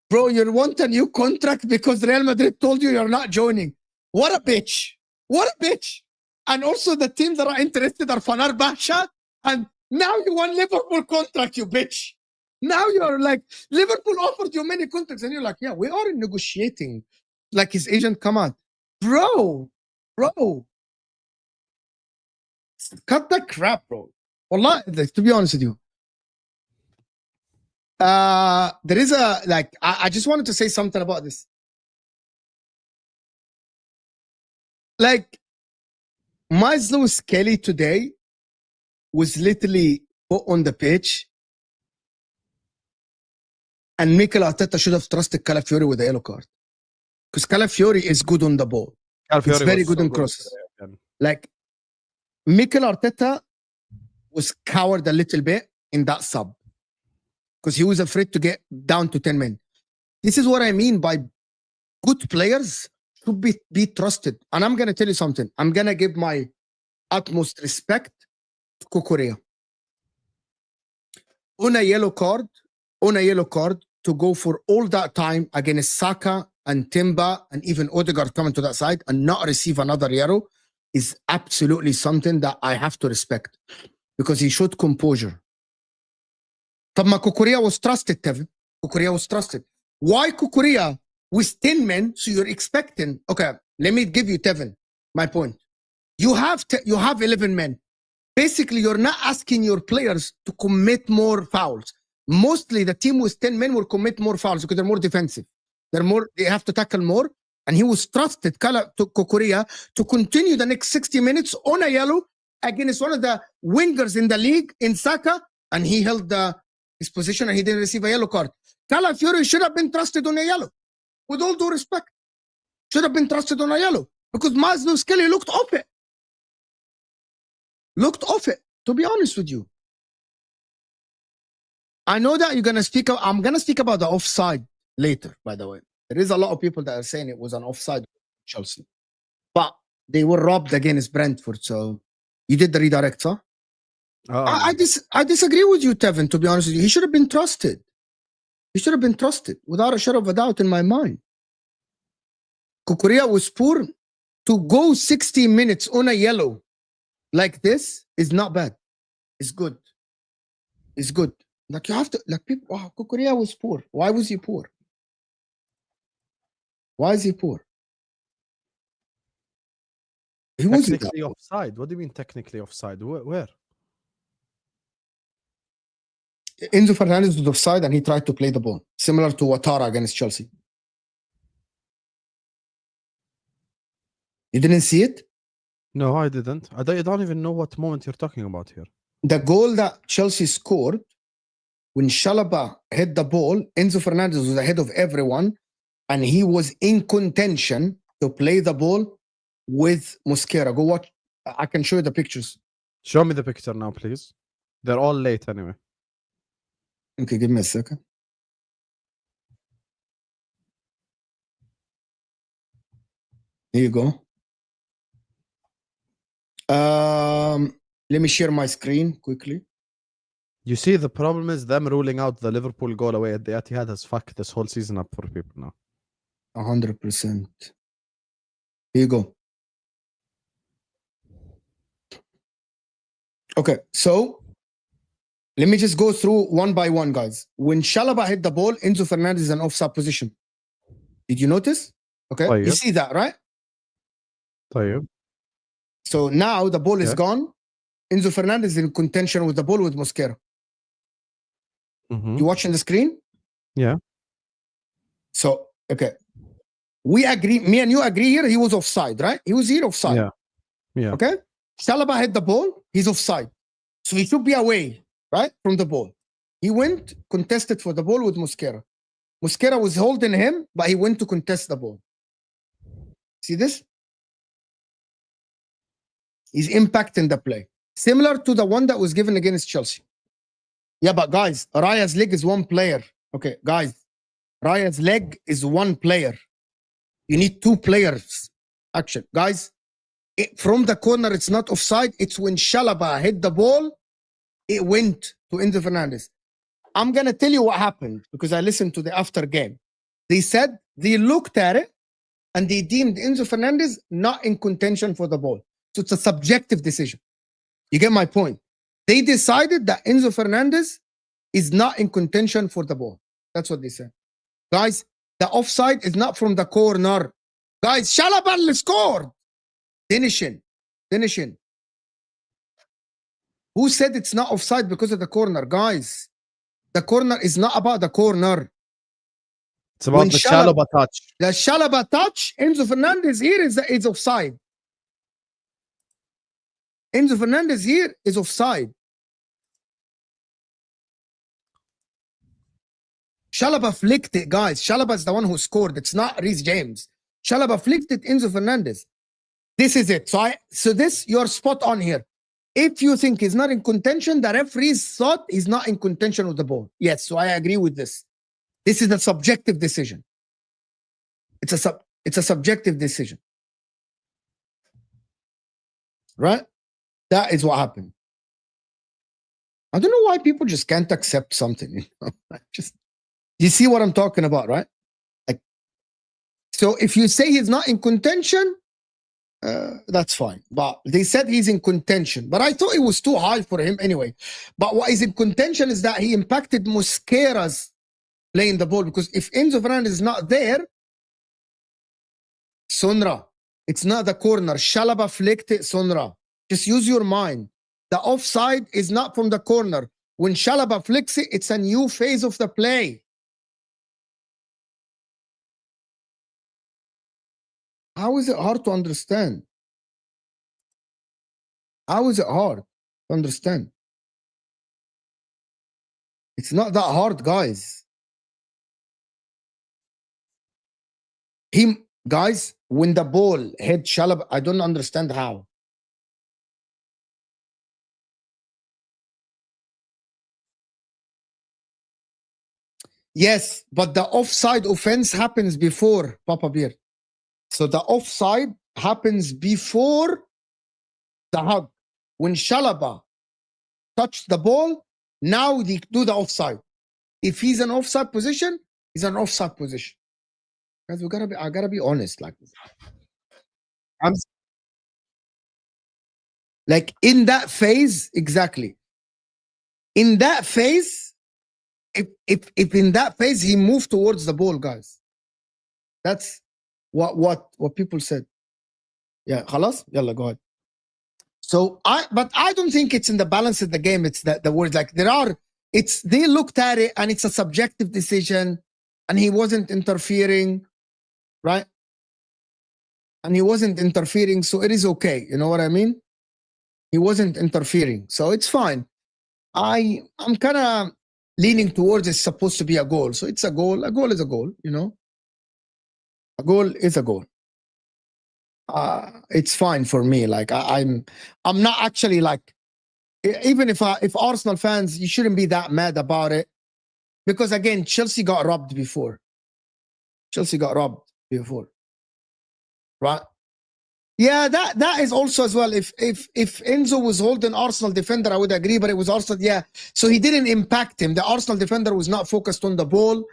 [SPEAKER 1] bro, you want a new contract because Real Madrid told you you're not joining. What a bitch! What a bitch! And also the teams that are interested are Fenerbahce, and now you want Liverpool contract, you bitch. Now you're like, Liverpool offered you many contracts, and you're like, yeah, we are negotiating. Like his agent, come on. Bro. Cut that crap, bro. Wallah, to be honest with you. There is a, like, I just wanted to say something about this. Like, Miles Lewis Kelly today was literally put on the pitch, and Mikel Arteta should have trusted Calafiori with a yellow card. Because Calafiori is good on the ball. He's very good on crosses. Like, Mikel Arteta was coward a little bit in that sub. Because he was afraid to get down to 10 men. This is what I mean by good players should be trusted. And I'm going to tell you something. I'm going to give my utmost respect to Cucurella. On a yellow card, to go for all that time against Saka and Timber and even Odegaard coming to that side and not receive another yellow is absolutely something that I have to respect because he showed composure. But Cucurella was trusted, Tevin. Cucurella was trusted. Why Cucurella with 10 men? So you're expecting, okay, let me give you, Tevin, my point. You have 11 men. Basically, you're not asking your players to commit more fouls. Mostly the team with 10 men will commit more fouls because they're more defensive. They have to tackle more. And he was trusted, Cucurella, to continue the next 60 minutes on a yellow against one of the wingers in the league in Saka and he held his position and he didn't receive a yellow card. Calafiori should have been trusted on a yellow. With all due respect, should have been trusted on a yellow because Maslow Skelly looked off it. Looked off it, to be honest with you. I know that you're going to speak. I'm going to speak about the offside later, by the way. There is a lot of people that are saying it was an offside Chelsea. But they were robbed against Brentford, so you did the redirect, huh? I disagree with you, Tevin, to be honest with you. He should have been trusted. He should have been trusted, without a shadow of a doubt in my mind. Kukurea was poor. To go 60 minutes on a yellow like this is not bad. It's good. It's good. Like you have to, like people, oh, Kukurea was poor. Why was he poor? Why is he poor? He wasn't
[SPEAKER 2] technically offside. What do you mean technically offside? Where?
[SPEAKER 1] Enzo Fernandez was offside and he tried to play the ball, similar to Ouattara against Chelsea. You didn't see it?
[SPEAKER 2] No, I didn't. I don't even know what moment you're talking about here.
[SPEAKER 1] The goal that Chelsea scored, when Chalobah hit the ball, Enzo Fernandez was ahead of everyone, and he was in contention to play the ball with Mosquera. Go watch. I can show you the pictures.
[SPEAKER 2] Show me the picture now, please. They're all late anyway.
[SPEAKER 1] Okay, give me a second. Here you go. Let me share my screen quickly.
[SPEAKER 2] You see, the problem is them ruling out the Liverpool goal away at the Etihad has fucked this whole season up for people now.
[SPEAKER 1] 100%. Here you go. Okay, so let me just go through one by one, guys. When Chalobah hit the ball, Enzo Fernandez is in offside position. Did you notice? Okay,
[SPEAKER 2] طيب.
[SPEAKER 1] You see that, right?
[SPEAKER 2] طيب.
[SPEAKER 1] So now the ball is gone. Enzo Fernandez is in contention with the ball with Mosquera. You watching the screen?
[SPEAKER 2] Yeah.
[SPEAKER 1] So, okay. We agree, me and you agree here, he was offside, right? He was here offside.
[SPEAKER 2] Yeah. Yeah.
[SPEAKER 1] Okay? Chalobah hit the ball, he's offside. So he should be away, right, from the ball. He went, contested for the ball with Mosquera. Mosquera was holding him, but he went to contest the ball. See this? He's impacting the play. Similar to the one that was given against Chelsea. Yeah, but guys, Raya's leg is one player. Okay, guys, Raya's leg is one player. You need two players. Action. Guys, from the corner, it's not offside. It's when Chalobah hit the ball, it went to Enzo Fernandez. I'm going to tell you what happened because I listened to the after game. They said they looked at it and they deemed Enzo Fernandez not in contention for the ball. So it's a subjective decision. You get my point? They decided that Enzo Fernandez is not in contention for the ball. That's what they said. Guys, the offside is not from the corner. Guys, Chalobah scored. Finishing. Who said it's not offside because of the corner? Guys, the corner is not about the corner.
[SPEAKER 2] It's about the Chalobah touch.
[SPEAKER 1] The Chalobah touch, Enzo Fernandez here is offside. Enzo Fernandez here is offside. Chalobah flicked it, guys. Chalobah is the one who scored. It's not Reece James. Chalobah flicked it, Enzo Fernandez. This is it. So this, you're spot on here. If you think he's not in contention, the referees thought he's not in contention with the ball. Yes, so I agree with this. This is a subjective decision. It's a subjective decision. Right? That is what happened. I don't know why people just can't accept something. Just, you see what I'm talking about, right? Like, so if you say he's not in contention, that's fine. But they said he's in contention. But I thought it was too high for him anyway. But what is in contention is that he impacted Mosquera's playing the ball. Because if Enzo Fernandez is not there, Sonra, it's not the corner. Chalobah flicked it, Sonra. Just use your mind. The offside is not from the corner. When Chalobah flicks it, it's a new phase of the play. How is it hard to understand? How is it hard to understand? It's not that hard, guys. Guys, when the ball hit Chalab, I don't understand how. Yes, but the offside offense happens before, Papa Beer. So the offside happens before the hug. When Shalaba touched the ball, now they do the offside. If he's an offside position, he's an offside position. Guys, I gotta be honest like this. I'm like in that phase, exactly. In that phase, if in that phase he moved towards the ball, guys. That's what people said. Yeah, خلاص? Yalla, go ahead. So but I don't think it's in the balance of the game. It's the word like they looked at it and it's a subjective decision, and he wasn't interfering, right? And he wasn't interfering, so it is okay. You know what I mean? He wasn't interfering, so it's fine. I'm kind of leaning towards it's supposed to be a goal, so it's a goal. A goal is a goal, you know. A goal is a goal. It's fine for me. Like I'm not actually like, even if Arsenal fans, you shouldn't be that mad about it, because again, Chelsea got robbed before. Chelsea got robbed before, right? Yeah, that is also as well. If Enzo was holding Arsenal defender, I would agree, but it was Arsenal. Yeah, so he didn't impact him. The Arsenal defender was not focused on the ball.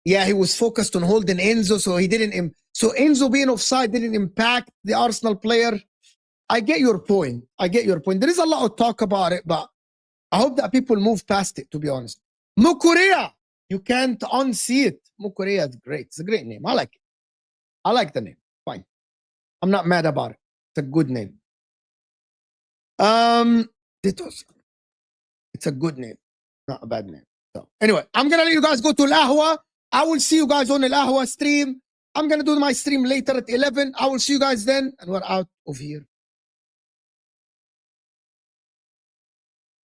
[SPEAKER 1] Yeah, he was focused on holding Enzo, so he didn't. So Enzo being offside didn't impact the Arsenal player. I get your point. I get your point. There is a lot of talk about it, but I hope that people move past it, to be honest. Mukurea, you can't unsee it. Mukurea is great. It's a great name. I like it. I like the name. Fine. I'm not mad about it. It's a good name. It's a good name, not a bad name. So anyway, I'm gonna let you guys go to Al-Ahwa. I will see you guys on Al-Ahwa stream. I'm gonna do my stream later at 11. I will see you guys then, and we're out of here.